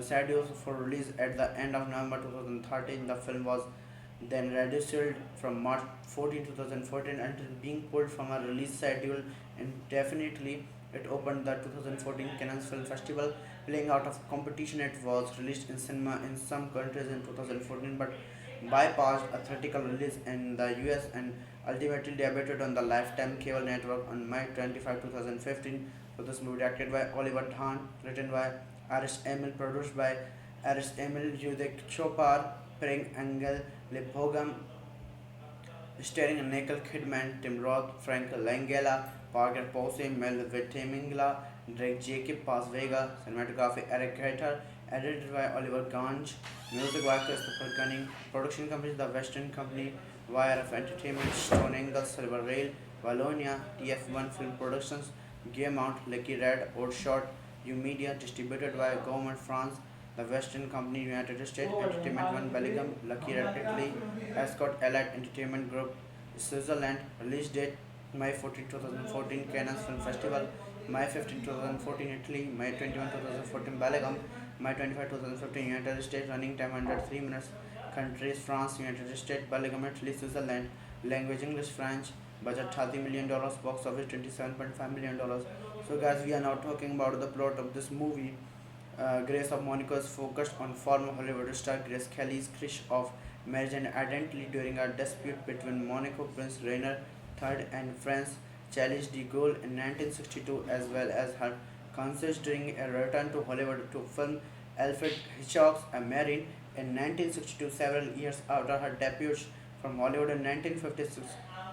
S3: Scheduled for release at the end of November 2013, the film was then reduced from March 14, 2014 until being pulled from a release schedule indefinitely. It opened the 2014 Cannes Film Festival, playing out of competition. It was released in cinema in some countries in 2014 but bypassed a theatrical release in the US and ultimately debuted on the Lifetime cable network on May 25, 2015. So this movie directed by Oliver Dahn, written by Iris Emil, produced by Iris Emil, Judith Chopar, Pring Angel, Lepogam, starring Nicole Kidman, Tim Roth, Frank Langella, Parker Posey, Mel Vitimingla, Drake Jacob Paz Vega, cinematography Eric Gator, edited by Oliver Ganj, music by Christopher Gunning, production company The Western Company, YRF Entertainment, Stone Angle, Silver Rail, Wallonia, TF1 Film Productions, Gaumont, Lucky Red, Outshot, U Media, distributed by Government France, The Western Company, United States, Entertainment One Belgium, Lucky Red Italy, Escort Allied Entertainment Group, Switzerland. Release date May 14, 2014 Cannes Film Festival, May 15, 2014 Italy, May 21, 2014 Belgium, May 25, 2015 United States. Running time 103 minutes. Countries France, United States, Belgium, Italy, Switzerland. Language English, French. Budget $30 million, box office $27.5 million. So guys, we are now talking about the plot of this movie. Grace of Monaco is focused on former Hollywood star Grace Kelly's crush of marriage and identity during a dispute between Monaco Prince Rainer III and France Charles de Gaulle in 1962, as well as her concerts during a return to Hollywood to film Alfred Hitchcock's A Marine in 1962, several years after her debut from Hollywood in 1956.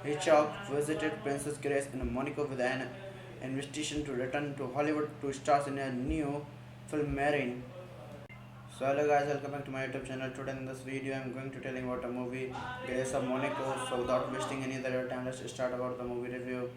S3: Hitchcock visited Princess Grace in Monaco with an invitation to return to Hollywood to star in a new film Marine. So hello guys, welcome back to my YouTube channel. Today in this video I'm going to tell you about a movie Grace of Monaco. So without wasting any other time, let's start about the movie review.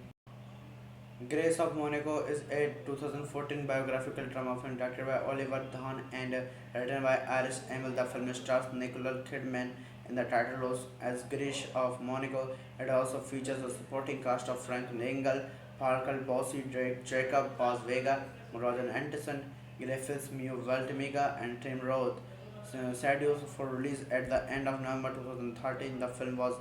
S3: Grace of Monaco is a 2014 biographical drama film directed by Oliver Dahn and written by Iris Emil. The film stars Nicole Kidman in the title roles as Grace of Monaco. It also features a supporting cast of Frank Langella, Parker Posey, Jacob Paz Vega, Roger Anderson, Griffiths, Mew Valtimiga, and Tim Roth. Scheduled for release at the end of November 2013, the film was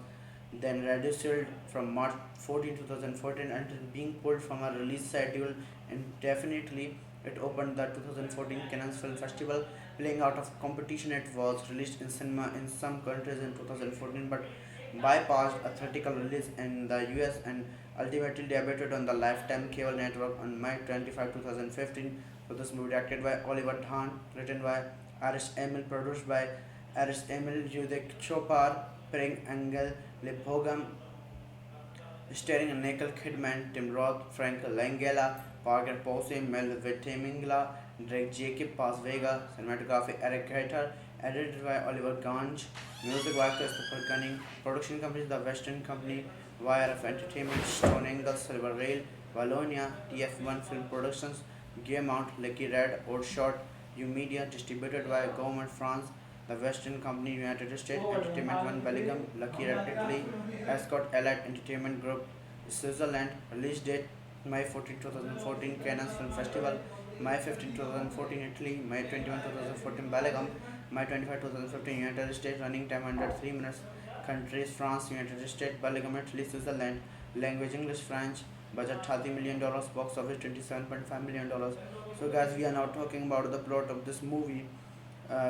S3: then reduced from March 14, 2014 until being pulled from a release schedule indefinitely. It opened the 2014 Cannes Film Festival, playing out of competition. It was released in cinema in some countries in 2014 but bypassed a theatrical release in the US and ultimately debuted on the Lifetime cable network on May 25, 2015. So this movie directed by Oliver Dahn, written by Iris Emil, produced by Iris Emil, Judith Chopar, Pring Angel, Lepogam, starring Nicole Kidman, Tim Roth, Frank Langella, Parker Posey, Mel Vitimingla, Drake Jacob Paz Vega, cinematography Eric Gator, edited by Oliver Ganj, music by Christopher Gunning, production company The Western Company, YRF Entertainment, Stone Angle, Silver Rail, Wallonia, TF1 Film Productions, Gaumont, Lucky Red, Outshot, U Media, distributed by Government France, The Western Company, United States, Entertainment One Belgium, Lucky Red Italy, Escort Allied Entertainment Group, Switzerland. Release date May 14, 2014 Cannes Film Festival, May 15, 2014 Italy, May 21, 2014 Belgium, May 25, 2015 United States, running time under 3 minutes, countries France, United States, Belgium, Italy, Switzerland, language English, French, budget $30 million, box office $27.5 million. So guys, we are now talking about the plot of this movie.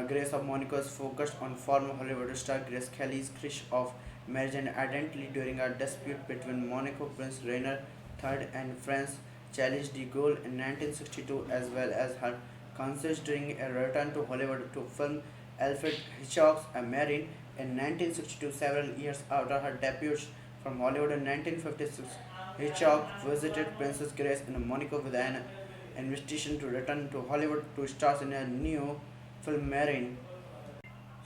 S3: Grace of Monaco is focused on former Hollywood star Grace Kelly's crush of marriage and identity during a dispute between Monaco Prince Rainer III and France Charles de Gaulle in 1962, as well as her concerts during a return to Hollywood to film Alfred Hitchcock's A Marine in 1962, several years after her debut from Hollywood in 1956. Hitchcock visited Princess Grace in Monaco with an invitation to return to Hollywood to star in a new film Marine.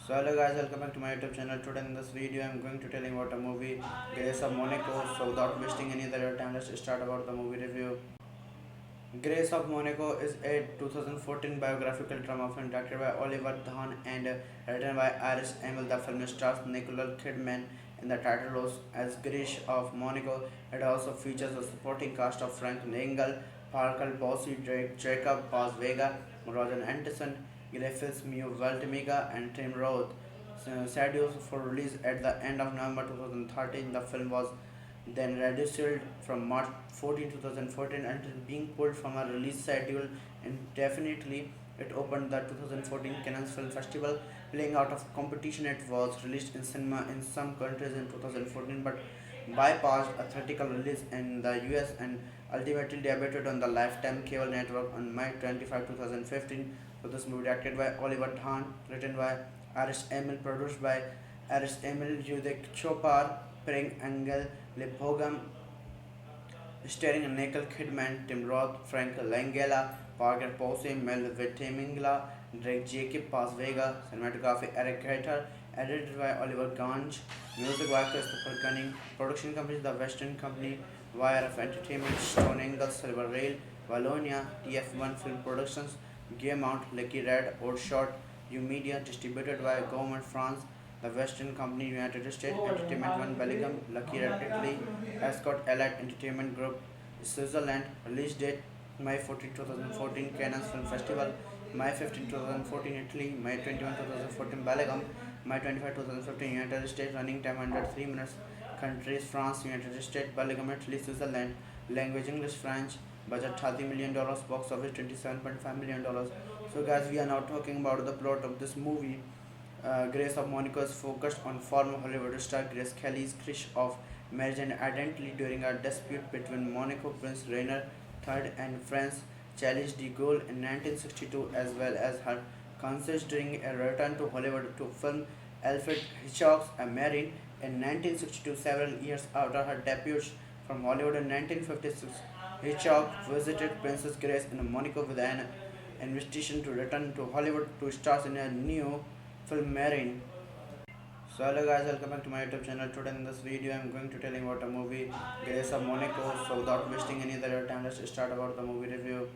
S3: So hello guys, welcome back to my YouTube channel. Today in this video I am going to tell you about a movie Grace of Monaco. So without wasting any other time, let's start about the movie review. Grace of Monaco is a 2014 biographical drama film directed by Oliver Dahn and written by Iris Emil. The film stars Nicole Kidman in the title roles as Grace of Monaco. It also features a supporting cast of Frank Langella, Parker Posey, Jacob Paz Vega, Roger Anderson, Griffiths, Mew Valtemiga, and Tim Roth. Scheduled for release at the end of November 2013, the film was then rescheduled from March 14, 2014 until being pulled from a release schedule indefinitely. It opened the 2014 Cannes Film Festival, playing out of competition. It was released in cinema in some countries in 2014 but bypassed a theatrical release in the US and ultimately debuted on the Lifetime cable network on May 25, 2015. So this movie directed by Oliver Dahn, written by Iris Emil, produced by Iris Emil, Judek Chopar, Pring Angel, Lepogam, starring Nicole Kidman, Tim Roth, Frank Langella, Parker Posey, Mel Vitamingla, Drake Jacob Paz Vega, cinematography Eric Carter, edited by Oliver Ganj, music by Christopher Gunning, production company The Western Company, YRF Entertainment, Stone Angle, Silver Rail, Wallonia, TF1 Film Productions, Gaumont, Lucky Red, Outshot, U Media, distributed by Government France, The Western Company, United States, Entertainment One Belgium, Lucky Red Italy, Escort Allied Entertainment Group, Switzerland. Release date May 14, 2014 Cannes Film Festival, May 15, 2014 Italy, May 21, 2014 Belgium, May 25, 2015 United States, running time under 3 minutes, countries France, United States, Belgium, Italy, Switzerland, language English, French, budget $30 million, box office $27.5 million. So guys, we are now talking about the plot of this movie. Grace of Monaco is focused on former Hollywood star Grace Kelly's crush of marriage and identity during a dispute between Monaco Prince Rainer III and France Charles de Gaulle in 1962, as well as her concerts during a return to Hollywood to film Alfred Hitchcock's A Marine in 1962, several years after her debut from Hollywood in 1956. Hitchcock visited Princess Grace in Monaco with an invitation to return to Hollywood to star in a new film Marine. So hello guys, welcome back to my YouTube channel. Today in this video I am going to tell you about a movie Grace of Monaco. So without wasting any other time, let's start about the movie review.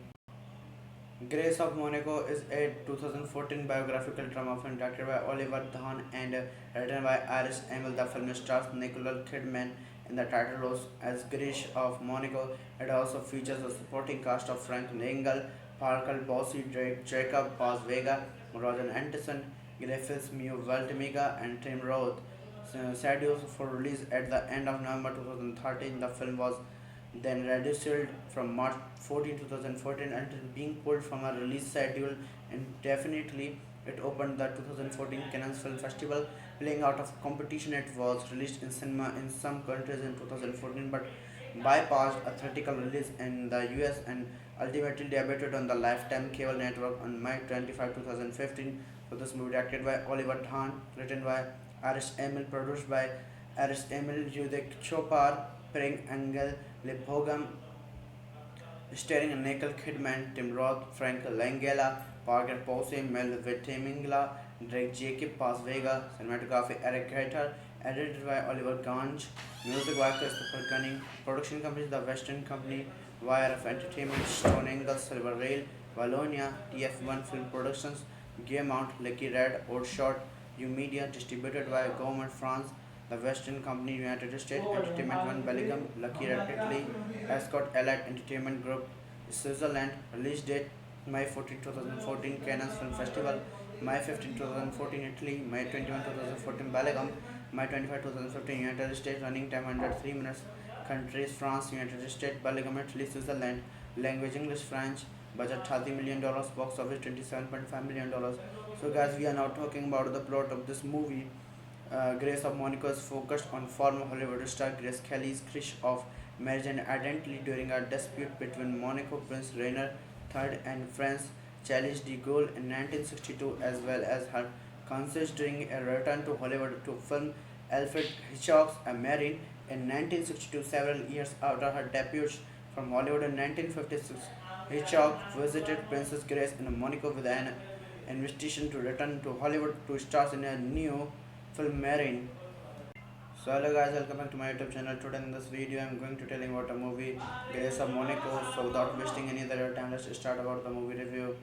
S3: Grace of Monaco is a 2014 biographical drama film directed by Oliver Dahn and written by Iris Emil. The film stars Nicole Kidman in the title roles as Grace of Monaco. It also features a supporting cast of Frank Langella, Parker Posey, Jacob Paz Vega, Roger Anderson, Griffiths, Mew Valtemiga, and Tim Roth. Scheduled for release at the end of November 2013, the film was then rescheduled from March 14, 2014 until being pulled from a release schedule indefinitely. It opened the 2014 Cannes Film Festival, playing out of competition. It was released in cinema in some countries in 2014 but bypassed a theatrical release in the US and ultimately debuted on the Lifetime cable network on May 25, 2015. So this movie directed by Oliver Dahn, written by Iris Emil, produced by Iris Emil, Judek Chopar, Pring Angel, Lepogam, starring Nicole Kidman, Tim Roth, Frank Langella, Parker Posey, Mel Vitamingla, Drake Jacob Paz Vega, cinematography Eric Carter, edited by Oliver Ganj, music by Christopher Gunning, production company The Western Company, YRF Entertainment, Stone Angle, Silver Rail, Wallonia, TF1 Film Productions, Gaumont, Lucky Red, Outshot, U Media, distributed by Government France, The Western Company, United States, Entertainment One, Belgium, Lucky Red, Italy, Ascot Allied Entertainment Group, Switzerland. Release date May 14, 2014, Cannes Film Festival, May 15, 2014, Italy, May 21, 2014, Belgium, May 25, 2015, United States. Running time 103 minutes. Countries: France, United States, Belgium, Italy, Switzerland. Language: English, French. Budget $30 million. Box office $27.5 million. So guys, we are now talking about the plot of this movie. Grace of Monaco is focused on former Hollywood star Grace Kelly's crush of marriage and identity during a dispute between Monaco Prince Rainier III and France Charles de Gaulle in 1962, as well as her concerts during a return to Hollywood to film Alfred Hitchcock's A Marine in 1962, several years after her debut from Hollywood in 1956. Hitchcock visited Princess Grace in Monaco with an invitation to return to Hollywood to star in a new film Marine. So hello guys, welcome back to my YouTube channel. Today in this video I'm going to tell you about a movie Grace of Monaco. So without wasting any other time, let's start about the movie review.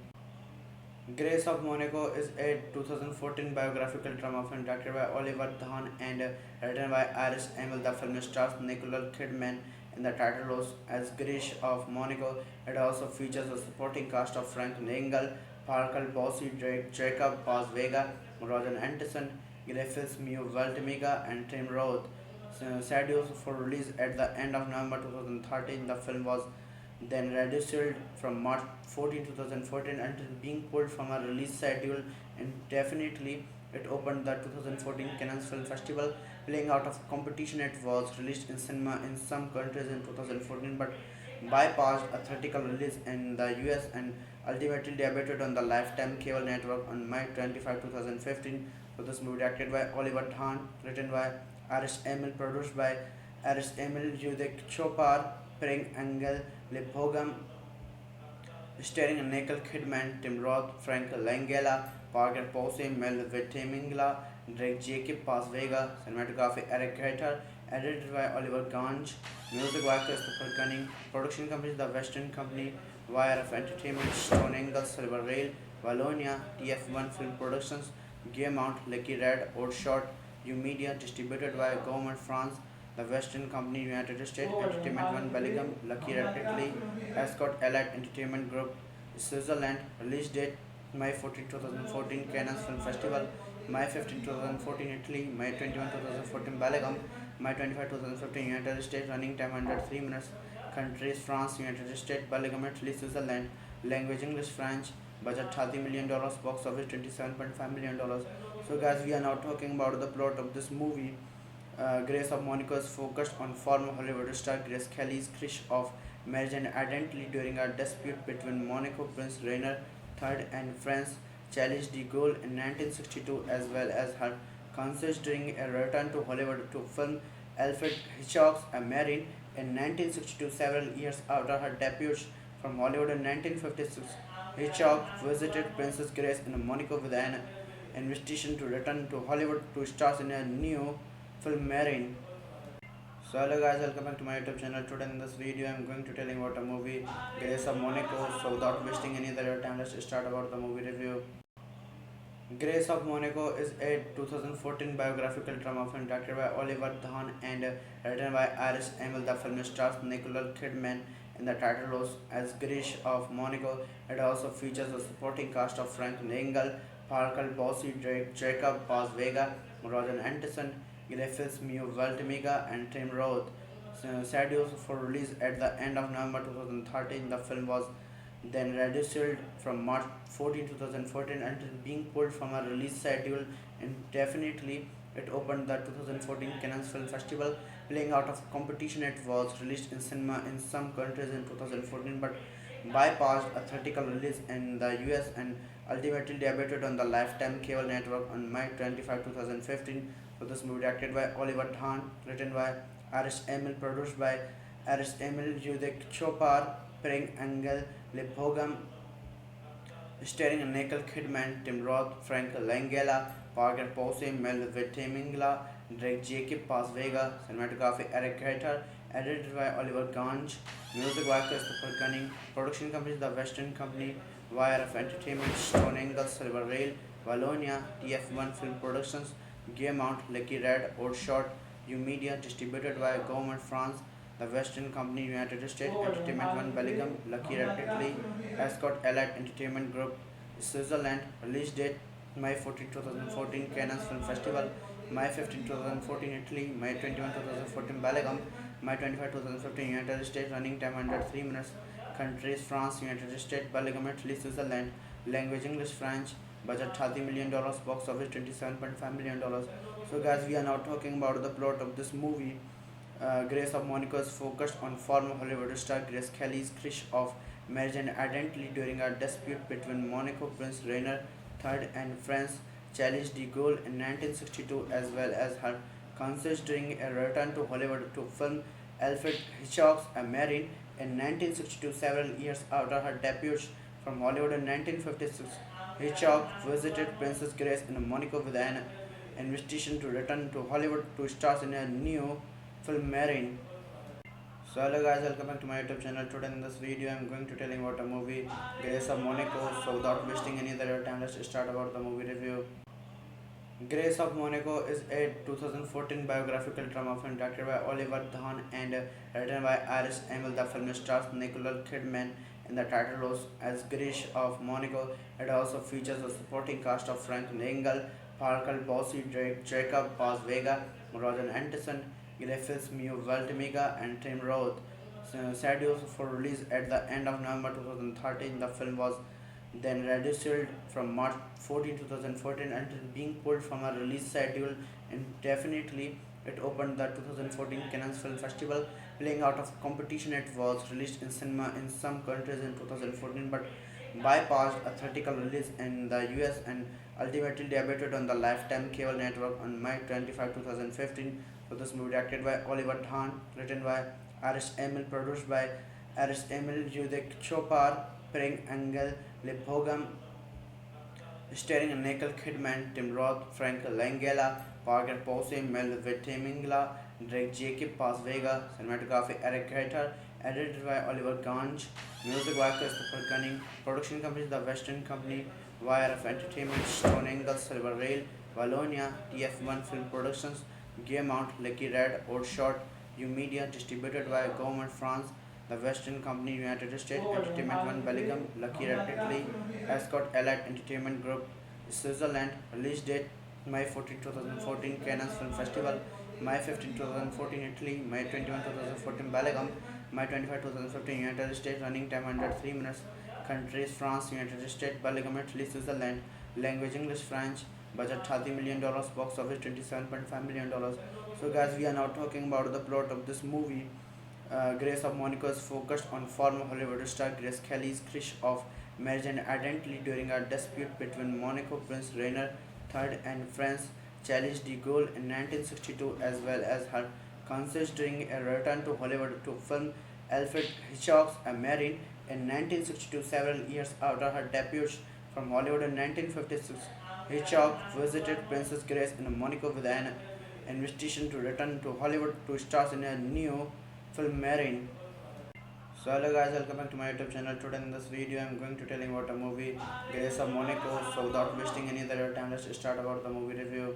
S3: Grace of Monaco is a 2014 biographical drama film directed by Oliver Dahn and written by Iris Emil. The film stars Nicole Kidman in the title roles as Grace of Monaco. It also features a supporting cast of Frank Langella, Parker Posey, Jacob Paz Vega, Roger Anderson, Griffiths, Mew Valtemiga, and Tim Roth. Scheduled for release at the end of November 2013, the film was then rescheduled from March 14, 2014 until being pulled from a release schedule indefinitely. It opened the 2014 Cannes Film Festival, playing out of competition. It was released in cinema in some countries in 2014 but bypassed a theatrical release in the US and ultimately debuted on the Lifetime cable network on May 25, 2015. So this movie directed by Oliver Dahn, written by Iris Emil, produced by Iris Emil, Judek Chopar, Pring Angel, Lepogam, starring Nicole Kidman, Tim Roth, Frank Langella, Parker Posey, Mel Vitimingla, Drake Jacob Paz Vega, cinematography Eric Gator, edited by Oliver Ganj, music by Christopher Gunning, production company The Western Company, YRF Entertainment, Stone Angle, Silver Rail, Wallonia, TF1 Film Productions, Gaumont, Lucky Red, Outshot, U Media, distributed by Government France, The Western Company, United States, Entertainment One, Belgium, Lucky Red, Italy, Ascot Allied Entertainment Group, Switzerland. Release date May 14, 2014, Cannes Film Festival, May 15, 2014, Italy, May 21, 2014, Belgium, May 25, 2015, United States. Running time 103 minutes. Countries: France, United States, Belgium, Italy, Switzerland. Language: English, French. Budget $30 million. Box office $27.5 million. So guys, we are now talking about the plot of this movie. Grace of Monaco is focused on former Hollywood star Grace Kelly's crush of marriage and identity during a dispute between Monaco Prince Rainier III and France Charles de Gaulle in 1962, as well as her concerts during a return to Hollywood to film Alfred Hitchcock's A Marine in 1962, several years after her debut from Hollywood in 1956. Hitchcock visited Princess Grace in Monaco with an invitation to return to Hollywood to star in a new film Marine. So hello guys, welcome back to my YouTube channel. Today in this video I'm going to tell you about a movie Grace of Monaco. So without wasting any other time, let's start about the movie review. Grace of Monaco is a 2014 biographical drama film directed by Oliver Dahn and written by Iris Emil. The film stars Nicole Kidman in the title roles as Grace of Monaco. It also features a supporting cast of Frank Langella, Parker Posey, Jacob Paz Vega, Roger Anderson, Griffiths, Mew Valtemiga, and Tim Roth. Scheduled for release at the end of November 2013, the film was then rescheduled from March 14, 2014 until being pulled from a release schedule indefinitely. It opened the 2014 Cannes Film Festival, playing out of competition. It was released in cinema in some countries in 2014 but bypassed a theatrical release in the US and ultimately debuted on the Lifetime cable network on May 25, 2015. So this movie directed by Oliver Dahn, written by Iris Emil, produced by Iris Emil, Judek Chopar, Pring Angel, Lepogam, starring Nicole Kidman, Tim Roth, Frank Langella, Parker Posey, Mel Vitimingla, Drake Jacob Paz Vega, cinematography Eric Gator, edited by Oliver Ganj, music by Christopher Gunning, production company The Western Company, YRF Entertainment, Stone Angle, Silver Rail, Wallonia, TF1 Film Productions, Gaumont, Lucky Red, Outshot, U Media, distributed by Government France, The Western Company, United States, Entertainment One, Belgium, Lucky Red, Italy, Escort Allied Entertainment Group, Switzerland. Release date May 14, 2014, Cannes Film Festival, May 15, 2014, Italy, May 21, 2014, Belgium, May 25, 2015, United States. Running time 103 minutes. Countries France, United States, Belgium, Italy, Switzerland. Language English, French. Budget $30 million. Box office $27.5 million. So guys, we are now talking about the plot of this movie. Grace of Monaco is focused on former Hollywood star Grace Kelly's crush of marriage and identity during a dispute between Monaco Prince Rainier III and France Charles de Gaulle in 1962, as well as her concerts during a return to Hollywood to film Alfred Hitchcock's A Marine in 1962, several years after her debut from Hollywood in 1956. Hitchcock visited Princess Grace in Monaco with an invitation to return to Hollywood to star in a new film Marine. So hello guys, welcome back to my YouTube channel. Today in this video I'm going to tell you about a movie Grace of Monaco. So without wasting any other time, let's start about the movie review. Grace of Monaco is a 2014 biographical drama film directed by Oliver Dhan and written by Iris Emil. The film stars Nicole Kidman in the title roles as Grace of Monaco. It also features a supporting cast of Frank Langella, Parker Posey, Jacob Paz Vega, Roger Anderson, Griffiths, Mew Valtimiga, and Tim Roth. Scheduled for release at the end of November 2013, the film was then reduced from March 14, 2014 until being pulled from a release schedule indefinitely. It opened the 2014 Cannes Film Festival, playing out of competition. It was released in cinema in some countries in 2014 but bypassed a theatrical release in the US and ultimately debuted on the Lifetime cable network on May 25, 2015. So this movie directed by Oliver Dhan, written by Iris Emil, produced by Iris Emil, Judek Chopar, Pring Engel, Lepogam, starring Nicole Kidman, Tim Roth, Frank Langella, Parker Posey, Mel Vitimingla, Drake Jacob Paz Vega. Cinematography Eric Carter, edited by Oliver Ganj, music by Christopher Gunning, production company The Western Company, YRF Entertainment, Stone Angle, Silver Rail, Wallonia, TF1 Film Productions, Gaumont, Lucky Red, Outshot, U Media, distributed by Government France, The Western Company, United States, Entertainment One, Belgium, Lucky Red, Italy, Escort Allied Entertainment Group, Switzerland. Release date May 14, 2014, Cannes Film Festival, May 15, 2014, Italy, May 21, 2014, Belgium, May 25, 2015, United States. Running time 103 minutes. Countries France, United States, Belgium, Italy, Switzerland. Language English, French. Budget $30 million. Box office $27.5 million. So guys, we are now talking about the plot of this movie. Grace of Monaco is focused on former Hollywood star Grace Kelly's crush of marriage and identity during a dispute between Monaco Prince Rainier III and France Charles de Gaulle in 1962, as well as her concerts during a return to Hollywood to film Alfred Hitchcock's A Marine in 1962, several years after her debut from Hollywood in 1956. Hitchcock visited Princess Grace in Monaco with an invitation to return to Hollywood to star in a new film Marine. So hello guys, welcome back to my YouTube channel. Today in this video I'm going to tell you about a movie Grace of Monaco. So without wasting any other time, let's start about the movie review.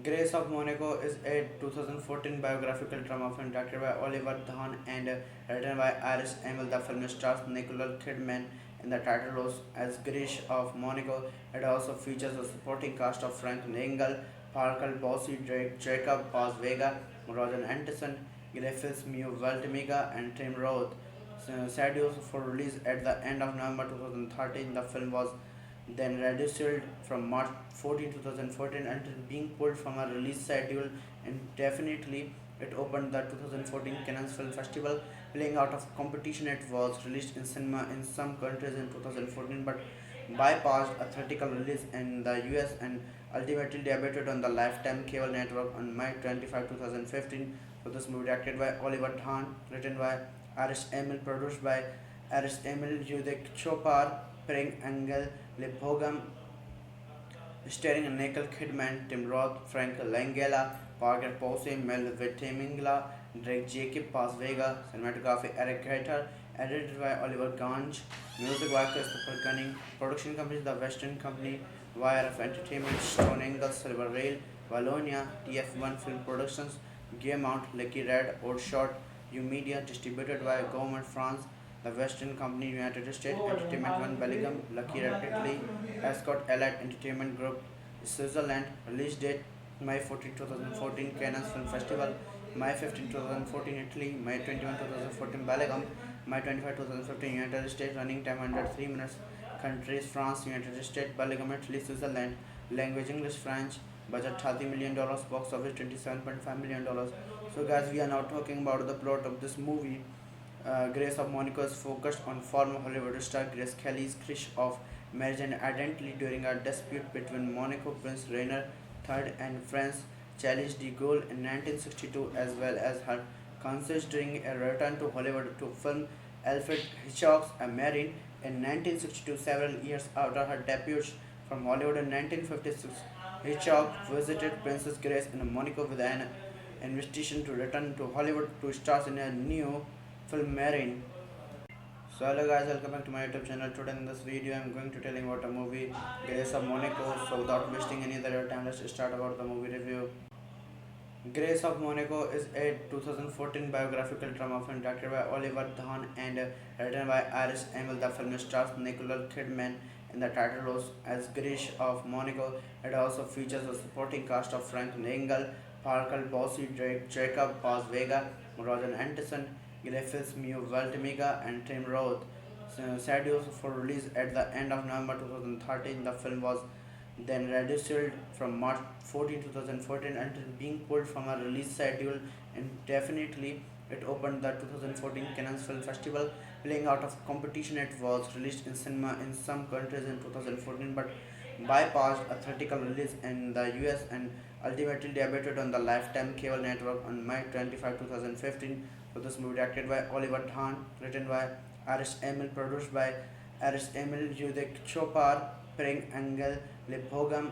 S3: Grace of Monaco is a 2014 biographical drama film directed by Oliver Dhan and written by Iris Emil. The film stars Nicole Kidman in the title roles as Grace of Monaco. It also features a supporting cast of Frank Langella, Parker Posey, Jacob Paz Vega, Roger Anderson, Griffiths, Mew Valtimiga, and Tim Roth. Scheduled for release at the end of November 2013, the film was then reduced from March 14, 2014 until being pulled from a release schedule indefinitely. It opened the 2014 Cannes Film Festival, playing out of competition. It was released in cinema in some countries in 2014 but bypassed a theatrical release in the US and ultimately debuted on the Lifetime cable network on May 25, 2015. So this movie directed by Oliver Dhan, written by Iris Emil, produced by Iris Emil, Judek Chopar, Pring Engel, Lepogam, starring Nicole Kidman, Tim Roth, Frank Langella, Parker Posey, Mel Vitimingla, Drake Jacob Paz Vega. Cinematography Eric Carter, edited by Oliver Ganj, music by Christopher Gunning, production company The Western Company, YRF Entertainment, Stone Angle, Silver Rail, Wallonia, TF1 Film Productions, Gaumont, Lucky Red, Outshot, U Media, distributed by Government France, The Western Company, United States, Entertainment One, Belgium, Lucky Red, Italy, Escort Allied Entertainment Group, Switzerland, release date May 14, 2014, Cannes Film Festival, May 15, 2014, Italy, May 21, 2014, Belgium, May 25, 2015, United States, running time 103 minutes, countries France, United States, Belgium, Italy, Switzerland, language English, French, budget $30 million, box office $27.5 million. So guys, we are now talking about the plot of this movie. Grace of Monaco is focused on former Hollywood star Grace Kelly's crush of marriage and identity during a dispute between Monaco Prince Rainier III and France Charles de Gaulle in 1962, as well as her concerts during a return to Hollywood to film Alfred Hitchcock's A Marine in 1962, several years after her debut from Hollywood in 1956. Hitchcock visited Princess Grace in Monaco with an invitation to return to Hollywood to star in a new film Marine. So hello guys, welcome back to my YouTube channel. Today in this video I'm going to tell you about a movie Grace of Monaco. So without wasting any other time, let's start about the movie review. Grace of Monaco is a 2014 biographical drama film directed by Oliver Dhan and written by Iris Emil. The film stars Nicole Kidman in the title roles as Grace of Monaco. It also features a supporting cast of Frank Engel, Parker Bossy, Jacob Paz Vega, Roger Anderson, Griffiths, Mew Valtimiga, and Tim Roth. Scheduled for release at the end of November 2013, the film was then reduced from March 14, 2014 until being pulled from a release schedule indefinitely. It opened the 2014 Cannes Film Festival, playing out of competition. It was released in cinema in some countries in 2014 but bypassed a theatrical release in the US and ultimately debuted on the Lifetime cable network on May 25, 2015. So this movie directed by Oliver Dhan, written by Iris Emil, produced by Iris Emil, Judek Chopar, Pring Engel, Lepogam,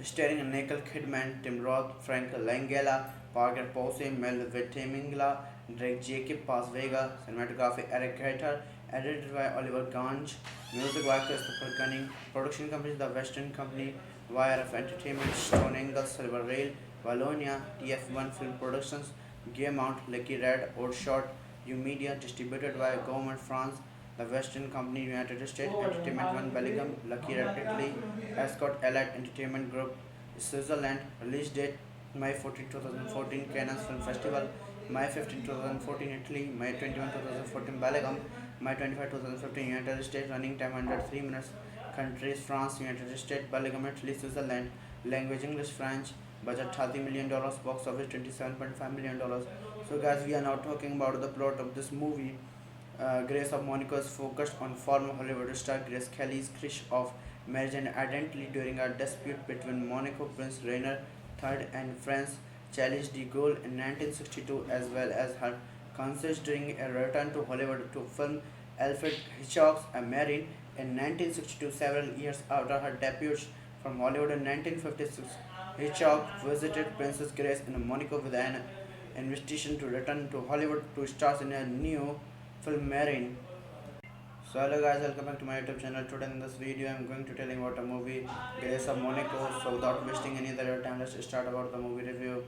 S3: starring Nicole Kidman, Tim Roth, Frank Langella, Parker Posey, Mel Vitimingla, Drake Jacob Paz Vega, cinematography Eric Gator, edited by Oliver Ganj, music by Christopher Gunning, production company The Western Company, YRF Entertainment, Stone Angle, Silver Rail, Wallonia, TF1 Film Productions, Gaumont, Lucky Red, Outshot, U Media, distributed by Government France, The Western Company, United States, Entertainment One, Belgium, Lucky Red, Italy, Escort Allied Entertainment Group, Switzerland, release date May 14, 2014, Cannes Film Festival, May 15, 2014, Italy, May 21, 2014, Belgium, May 25, 2015, United States, running time 103 minutes, countries France, United States, Belgium, Italy, Switzerland, language English, French, budget $30 million, box office $27.5 million. So guys, we are now talking about the plot of this movie. Grace of Monaco is focused on former Hollywood star Grace Kelly's crush of marriage and identity during a dispute between Monaco Prince Rainier III and France Charles de Gaulle in 1962, as well as her concerts during a return to Hollywood to film Alfred Hitchcock's A Marine in 1962, several years after her debut from Hollywood in 1956. Hitchcock visited Princess Grace in Monaco with an invitation to return to Hollywood to star in a new film Marine. So hello guys, welcome back to my YouTube channel. Today in this video I'm going to tell you about a movie Grace of Monaco. So without wasting any other time, let's start about the movie review.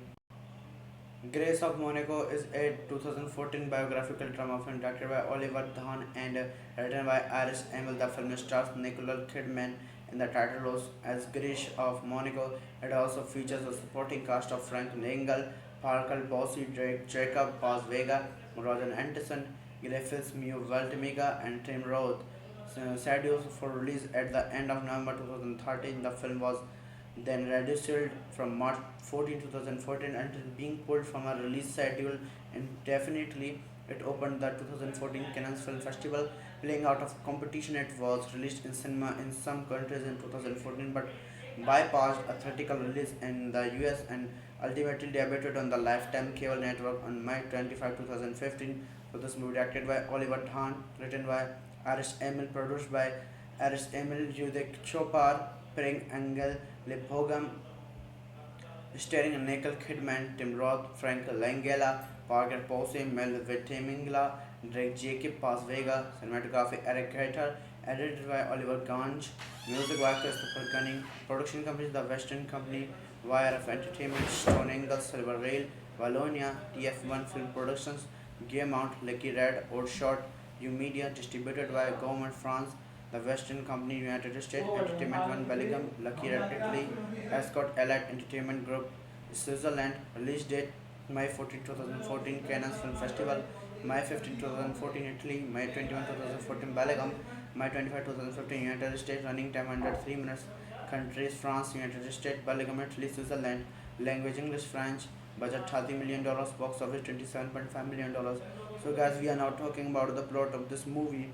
S3: Grace of Monaco is a 2014 biographical drama film directed by Oliver Dhan and written by Iris Emil. The film stars Nicole Kidman in the title roles as Grace of Monaco. It also features a supporting cast of Frank Engel, Parker Bossy, Jacob Paz Vega, Roger Anderson, Griffiths, Mew Valtimiga, and Tim Roth. Scheduled for release at the end of November 2013, the film was then reduced from March 14, 2014 until being pulled from a release schedule indefinitely. It opened the 2014 Cannes Film Festival, playing out of competition. It was released in cinema in some countries in 2014 but bypassed a theatrical release in the US and ultimately debuted on the Lifetime cable network on May 25, 2015. So this movie directed by Oliver Dhan, written by Iris Emil, produced by Iris Emil, Judek Chopar, Pring Engel, Lepogam, starring Nicole Kidman, Tim Roth, Frank Langella, Parker Posey, Mel Vitimingla, Drake Jacob Paz Vega, cinematography Eric Gator, edited by Oliver Ganj, music by Christopher Gunning, production company The Western Company, YRF Entertainment, Stone Angle, Silver Rail, Wallonia, TF1 Film Productions, Gaumont, Lucky Red, Outshot, U Media, distributed by Government France, The Western Company, United States, Entertainment One Belgium, Lucky Red Italy, Escort Allied Entertainment Group, Switzerland, release date May 14, 2014, Cannes Film Festival, May 15, 2014, Italy, May 21, 2014, Belgium, May 25, 2015, United States, running time under 3 minutes, countries France, United States, Belgium, Italy, Switzerland, language English, French, budget $30 million, box office $27.5 million. So guys, we are now talking about the plot of this movie.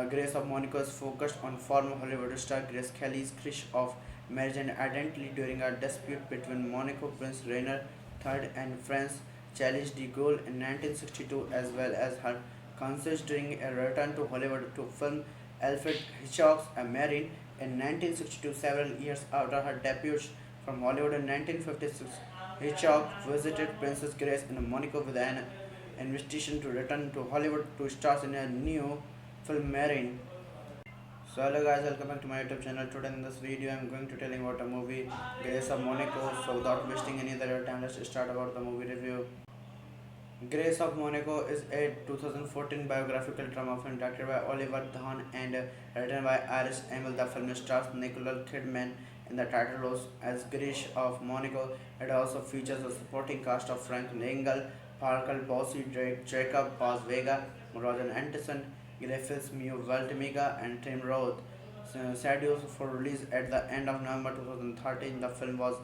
S3: Grace of Monaco is focused on former Hollywood star Grace Kelly's crush of marriage and identity during a dispute between Monaco Prince Rainer III and France Charles de Gaulle in 1962, as well as her concerts during a return to Hollywood to film Alfred Hitchcock's A Marine in 1962, several years after her debut from Hollywood in 1956. Hitchcock visited Princess Grace in Monaco with an invitation to return to Hollywood to star in a new film Marine. So hello guys, welcome back to my YouTube channel. Today in this video I'm going to tell you about a movie Grace of Monaco. So without wasting any other time, let's start about the movie review. Grace of Monaco is a 2014 biographical drama film directed by Oliver Dahn and written by Iris Emil. The film stars Nicole Kidman in the title roles as Grace of Monaco. It also features a supporting cast of Frank Langella, Parker Posey, Jacob Paz Vega, Roger Anderson, Griffiths, Mew Valtemiga, and Tim Roth. Scheduled for release at the end of November 2013, the film was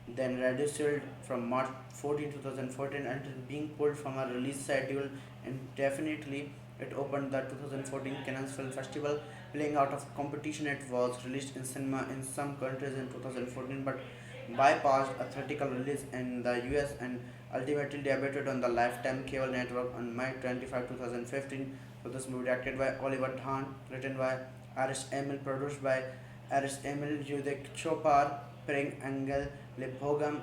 S3: then rescheduled from March 14, 2014 until being pulled from a release schedule indefinitely. It opened the 2014 Cannes Film Festival, playing out of competition. It was released in cinema in some countries in 2014 but bypassed a theatrical release in the US and ultimately debuted on the Lifetime cable network on May 25, 2015. So this movie directed by Oliver Dahn, written by Iris Emil, produced by Iris Emil, Judek Chopar, Pring Engel, Lepogam,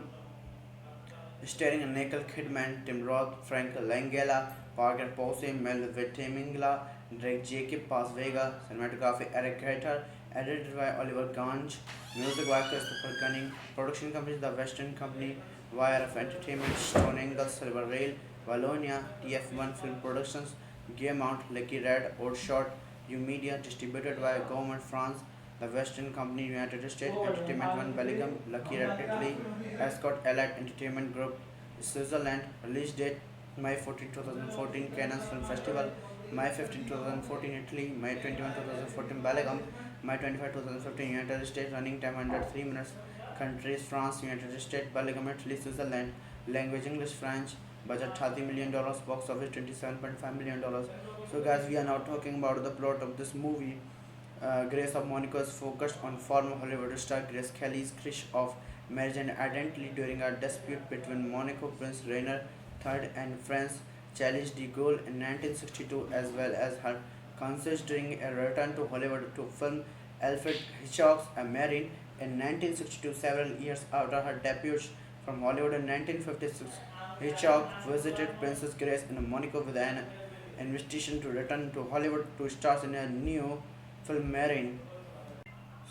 S3: starring Nicole Kidman, Tim Roth, Frank Langella, Parker Posey, Mel Vitamingla, Drake Jacob Paz Vega, cinematography Eric Carter, edited by Oliver Ganj, music by Christopher Gunning, production company The Western Company, YRF Entertainment, Stone Angle, Silver Rail, Wallonia, TF1 Film Productions, Gaumont, Lucky Red, Outshot, U Media, distributed by Government France, The Western Company, United States, Entertainment One Belgium, Lucky Red Italy, Escort Allied Entertainment Group, Switzerland, release date May 14, 2014, Cannes Film Festival, May 15, 2014, Italy, May 21, 2014, Belgium, May 25, 2015, United States, running time under 3 minutes, countries France, United States, Belgium, Italy, Switzerland, language English, French, budget $30 million, box office $27.5 million. So guys, we are now talking about the plot of this movie. Grace of Monaco is focused on former Hollywood star Grace Kelly's crush of marriage and identity during a dispute between Monaco Prince Rainer III and France Charles de Gaulle in 1962, as well as her concerts during a return to Hollywood to film Alfred Hitchcock's A Marine in 1962, several years after her debut from Hollywood in 1956. Hitchcock visited Princess Grace in Monaco with an invitation to return to Hollywood to star in a new film Marine.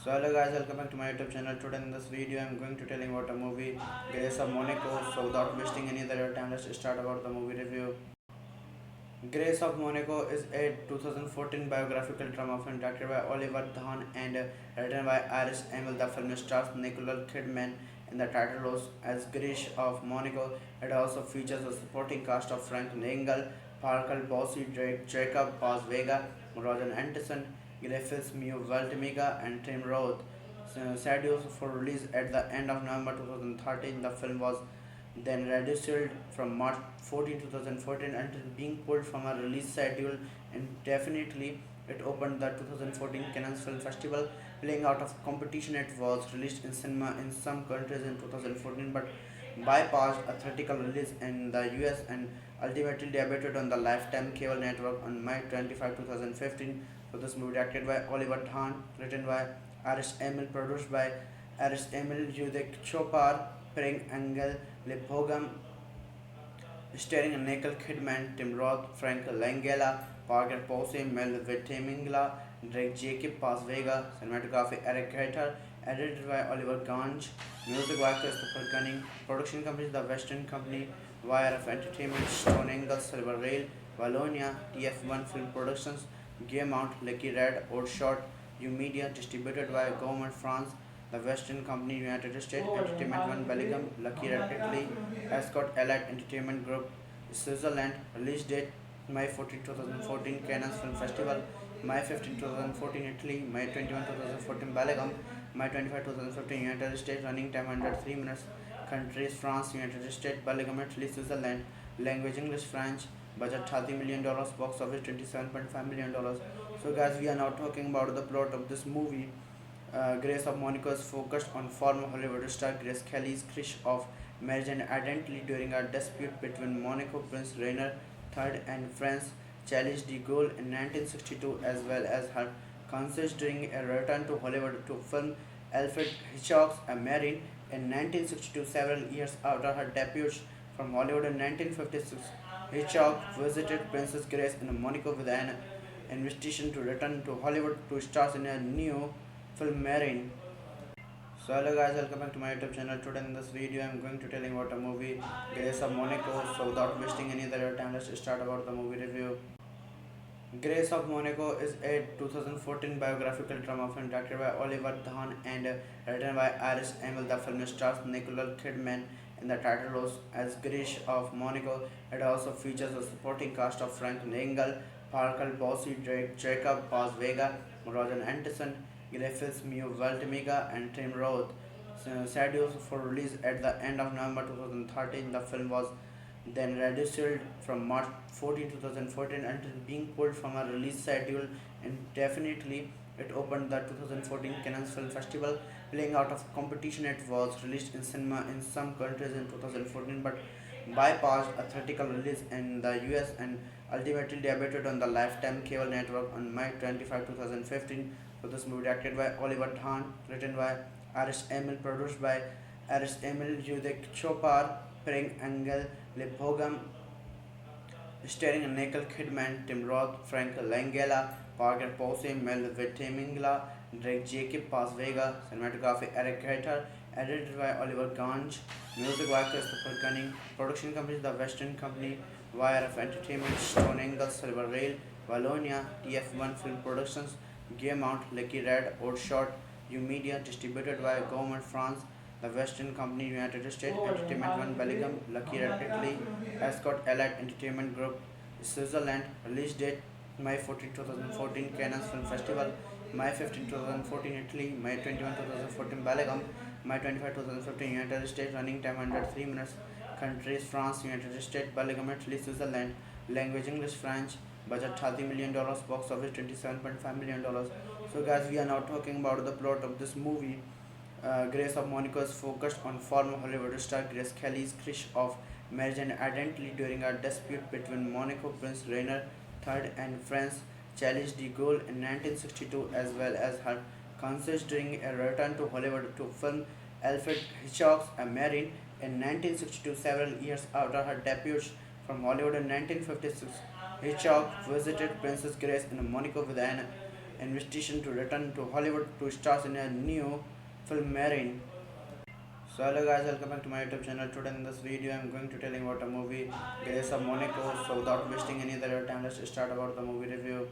S3: So hello guys, welcome back to my YouTube channel. Today in this video I'm going to tell you about a movie Grace of Monaco. So without wasting any other time, let's start about the movie review. Grace of Monaco is a 2014 biographical drama film directed by Oliver Dahn and written by Iris Emil. The film stars Nicole Kidman in the title roles as Grace of Monaco. It also features a supporting cast of Frank Langella, Parker Posey, Jacob Paz Vega, Roger Anderson, Griffiths, Mew Valtemiga, and Tim Roth. Scheduled for release at the end of November 2013, the film was then rescheduled from March 14, 2014 until being pulled from a release schedule indefinitely. It opened the 2014 Cannes Film Festival, playing out of competition. It was released in cinema in some countries in 2014 but bypassed a theatrical release in the US and ultimately debuted on the Lifetime cable network on May 25, 2015. So this movie directed by Oliver Dahn, written by Iris Emil, produced by Iris Emil, Judek Chopar, Pring Engel, Lepogam, starring Nicole Kidman, Tim Roth, Frank Langella, Parker Posey, Mel Vitamingla, Drake Jacob Paz Vega, cinematography Eric Carter, edited by Oliver Ganj, music by Christopher Gunning, production company The Western Company, YRF Entertainment, Stone Angle, Silver Rail, Valonia, TF1 Film Productions, Gaumont, Lucky Red, Outshot, U Media, distributed by Government France, The Western Company, United States, Entertainment One, Belgium, Lucky Red, Italy, Escort Allied Entertainment Group, Switzerland, release date May 14, 2014, Cannes Film Festival, May 15, 2014, Italy, May 21, 2014, Belgium, May 25, 2015, United States, running time 103 minutes, countries France, United States, Belgium, Italy, Switzerland, language English, French, budget $30 million, box office $27.5 million. So guys, we are now talking about the plot of this movie. Grace of Monaco is focused on former Hollywood star Grace Kelly's crush of marriage and identity during a dispute between Monaco Prince Rainier III and France Charles de Gaulle in 1962, as well as her concerts during a return to Hollywood to film Alfred Hitchcock's A Marine in 1962, several years after her debut from Hollywood in 1956. Hitchcock visited Princess Grace in Monaco with an invitation to return to Hollywood to star in a new film Marine. So hello guys, welcome back to my YouTube channel. Today in this video I'm going to tell you about a movie Grace of Monaco. So without wasting any other time, let's start about the movie review. Grace of Monaco is a 2014 biographical drama film directed by Oliver Dahn and written by Iris Emil. The film stars Nicole Kidman in the title roles as Grace of Monaco. It also features a supporting cast of Frank Langella, Parker Bossy, Drake Jacob Paz Vega, Roger Anderson, Griffiths Mew Valtimiga, and Tim Roth. Scheduled for release at the end of November 2013, the film was then rescheduled from March 14, 2014 until being pulled from a release schedule indefinitely. It opened the 2014 Cannes Film Festival, playing out of competition. It was released in cinema in some countries in 2014 but bypassed a theatrical release in the US and ultimately debuted on the Lifetime cable network on May 25, 2015. So this movie directed by Oliver Dahn, written by Iris Emil, produced by Iris Emil, Judek Chopar, Pring Angel, Lepogam, starring Nicole Kidman, Tim Roth, Frank Langella, Parker Posey, Mel Vitimingla, Drake Jacob Paz Vega, cinematography Eric Carter, edited by Oliver Ganj, music by Christopher Gunning, production company The Western Company, YRF Entertainment, Stone Angle, Silver Rail, Valonia, TF1 Film Productions, Gaumont, Lucky Red, Outshot, U Media, distributed by Government France, The Western Company, United States, Entertainment One, Belgium, Lucky Red, Italy, Escort Allied Entertainment Group, Switzerland, release date May 14, 2014, Cannes Film Festival, May 15, 2014, Italy, May 21, 2014, Belgium, May 25, 2015, United States, running time 103 minutes, countries France, United States, Belgium, Italy, Switzerland, language English, French, budget $30 million, box office $27.5 million. So guys, we are now talking about the plot of this movie. Grace of Monaco is focused on former Hollywood star Grace Kelly's crush of marriage and identity during a dispute between Monaco Prince Rainier III and France Charles de Gaulle in 1962, as well as her concerts during a return to Hollywood to film Alfred Hitchcock's A Marine in 1962, several years after her debut from Hollywood in 1956. Hitchcock visited Princess Grace in Monaco with an invitation to return to Hollywood to star in a new film Marine. So hello guys, welcome back to my YouTube channel. Today in this video I'm going to tell you about a movie Grace of Monaco. So without wasting any other time, let's start about the movie review.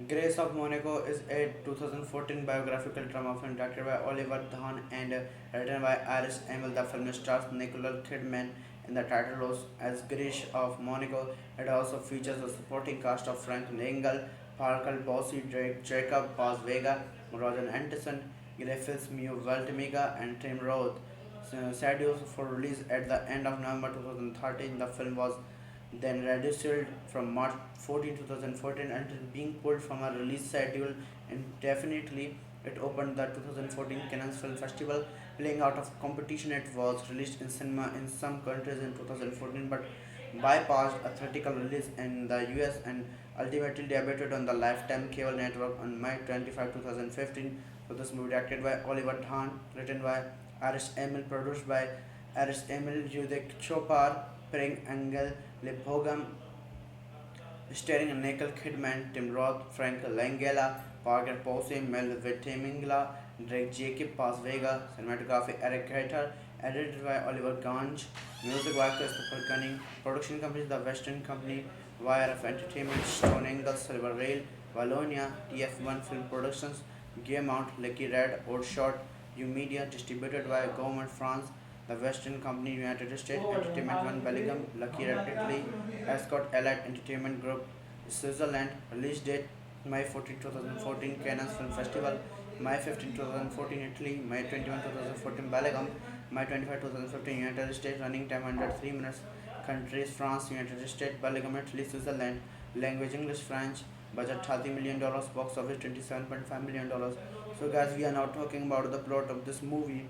S3: Grace of Monaco is a 2014 biographical drama film directed by Oliver Dahn and written by Iris Emil. The film stars Nicole Kidman in the title roles as Grace of Monaco. It also features a supporting cast of Frank Langella, Parker Bossy, Drake Jacob Paz Vega, Roger Anderson, Griffiths Mew Valtimiga, and Tim Roth. Scheduled for release at the end of November 2013, the film was then rescheduled from March 14, 2014 until being pulled from a release schedule indefinitely. It opened the 2014 Cannes Film Festival, playing out of competition. It was released in cinema in some countries in 2014 but bypassed a theatrical release in the US and ultimately debuted on the Lifetime cable network on May 25, 2015. So this movie directed by Oliver Dahn, written by Iris Emil, produced by Iris Emil, Judek Chopar, Pring Angel, Lepogam, starring Nicole Kidman, Tim Roth, Frank Langella, Parker Posey, Mel Vitimingla, Drake Jacob Paz Vega, cinematography Eric Carter, edited by Oliver Ganj, music by Christopher Gunning, production company The Western Company, YRF Entertainment, Stone Angle, Silver Rail, Wallonia, TF1 Film Productions, Gaumont, Lucky Red, Outshot, U Media, distributed by Gaumont France, The Western Company, United States, Entertainment One Belgium, Lucky Red Italy, Escort Allied Entertainment Group, Switzerland, release date May 14, 2014, Cannes Film Festival, May 15, 2014, Italy, May 21, 2014, Belgium, May 25, 2015, United States, running time 103 minutes, countries France, United States, Belgium, Italy, Switzerland, language English, French, budget $30 million, box office $27.5 million. So guys, we are now talking about the plot of this movie.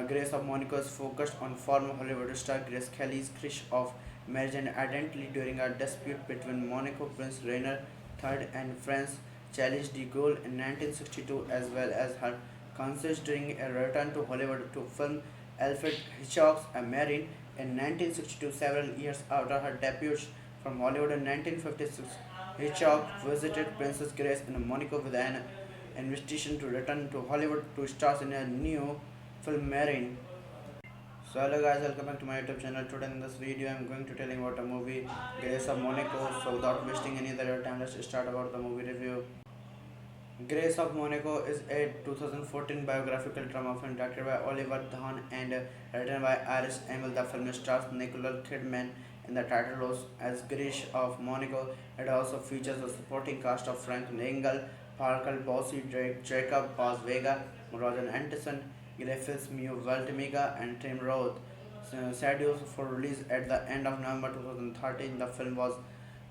S3: Grace of Monaco is focused on former Hollywood star Grace Kelly's crush of marriage and identity during a dispute between Monaco Prince Rainier III and France Charles de Gaulle in 1962, as well as her concerts during a return to Hollywood to film Alfred Hitchcock's A Marine in 1962, several years after her debut from Hollywood in 1956. Hitchcock visited Princess Grace in Monaco with an invitation to return to Hollywood to star in a new film Marine. So hello guys, welcome back to my YouTube channel. Today in this video I'm going to tell you about a movie Grace of Monaco. So without wasting any other time, let's start about the movie review. Grace of Monaco is a 2014 biographical drama film directed by Oliver Dahn and written by Iris Emil. The film stars Nicole Kidman in the title roles as Grace of Monaco. It also features a supporting cast of Frank Langella, Parker Posey, Drake Jacob Paz Vega, Roger Anderson, Griffiths Mew Valtimiga, and Tim Roth. Scheduled for release at the end of November 2013, the film was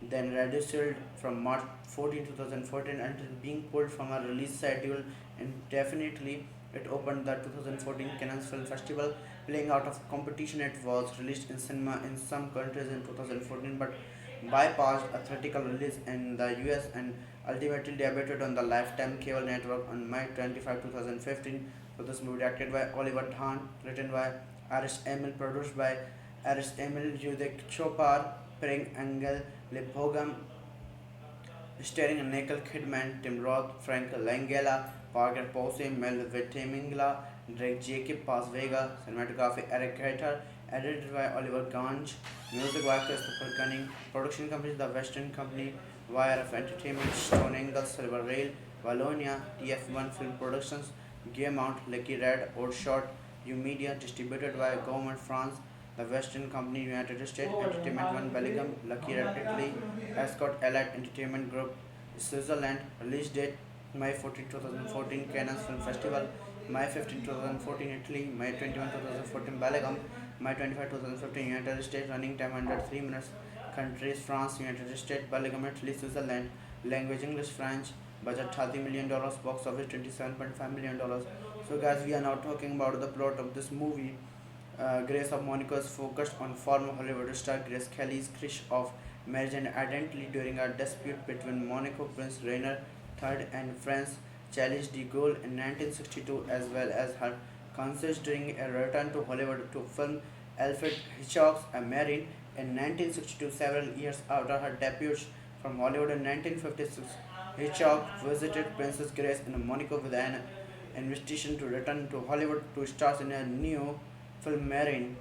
S3: then reduced from March 14, 2014 until being pulled from a release schedule indefinitely. It opened the 2014 Cannes Film Festival, playing out of competition. It was released in cinema in some countries in 2014 but bypassed a theatrical release in the US and ultimately debuted on the Lifetime Cable Network on May 25, 2015. So this movie directed by Oliver Dahn, written by Iris Emil, produced by Iris Emil, Judek Chopar, Pring Engel, Lepogam, starring Nicole Kidman, Tim Roth, Frank Langella, Parker Posey, Mel Vitimingla, Drake Jacob Paz Vega, cinematography Eric Carter, edited by Oliver Ganj, music by Christopher Gunning, production company The Western Company, YRF Entertainment, Stone Angle, Silver Rail, Wallonia, TF1 Film Productions, Gaumont, Lucky Red, Outshot, U Media, distributed by Gaumont France, The Western Company, United States, Entertainment One Belgium, Lucky Red Italy, Escort Allied Entertainment Group, Switzerland, release date May 14, 2014, Cannes Film Festival, May 15, 2014, Italy, May 21, 2014, Belgium, May 25, 2015, United States, running time 103 minutes, countries France, United States, Belgium, Italy, Switzerland, language English, French, budget $30 million, box office $27.5 million. So guys, we are now talking about the plot of this movie. Grace of Monaco is focused on former Hollywood star Grace Kelly's crush of marriage and identity during a dispute between Monaco Prince Rainier III and France Charles de Gaulle in 1962, as well as her concerts during a return to Hollywood to film Alfred Hitchcock's A Marine in 1962, several years after her debut from Hollywood in 1956. Hitchcock visited Princess Grace in Monaco with an invitation to return to Hollywood to star in a new film Marine.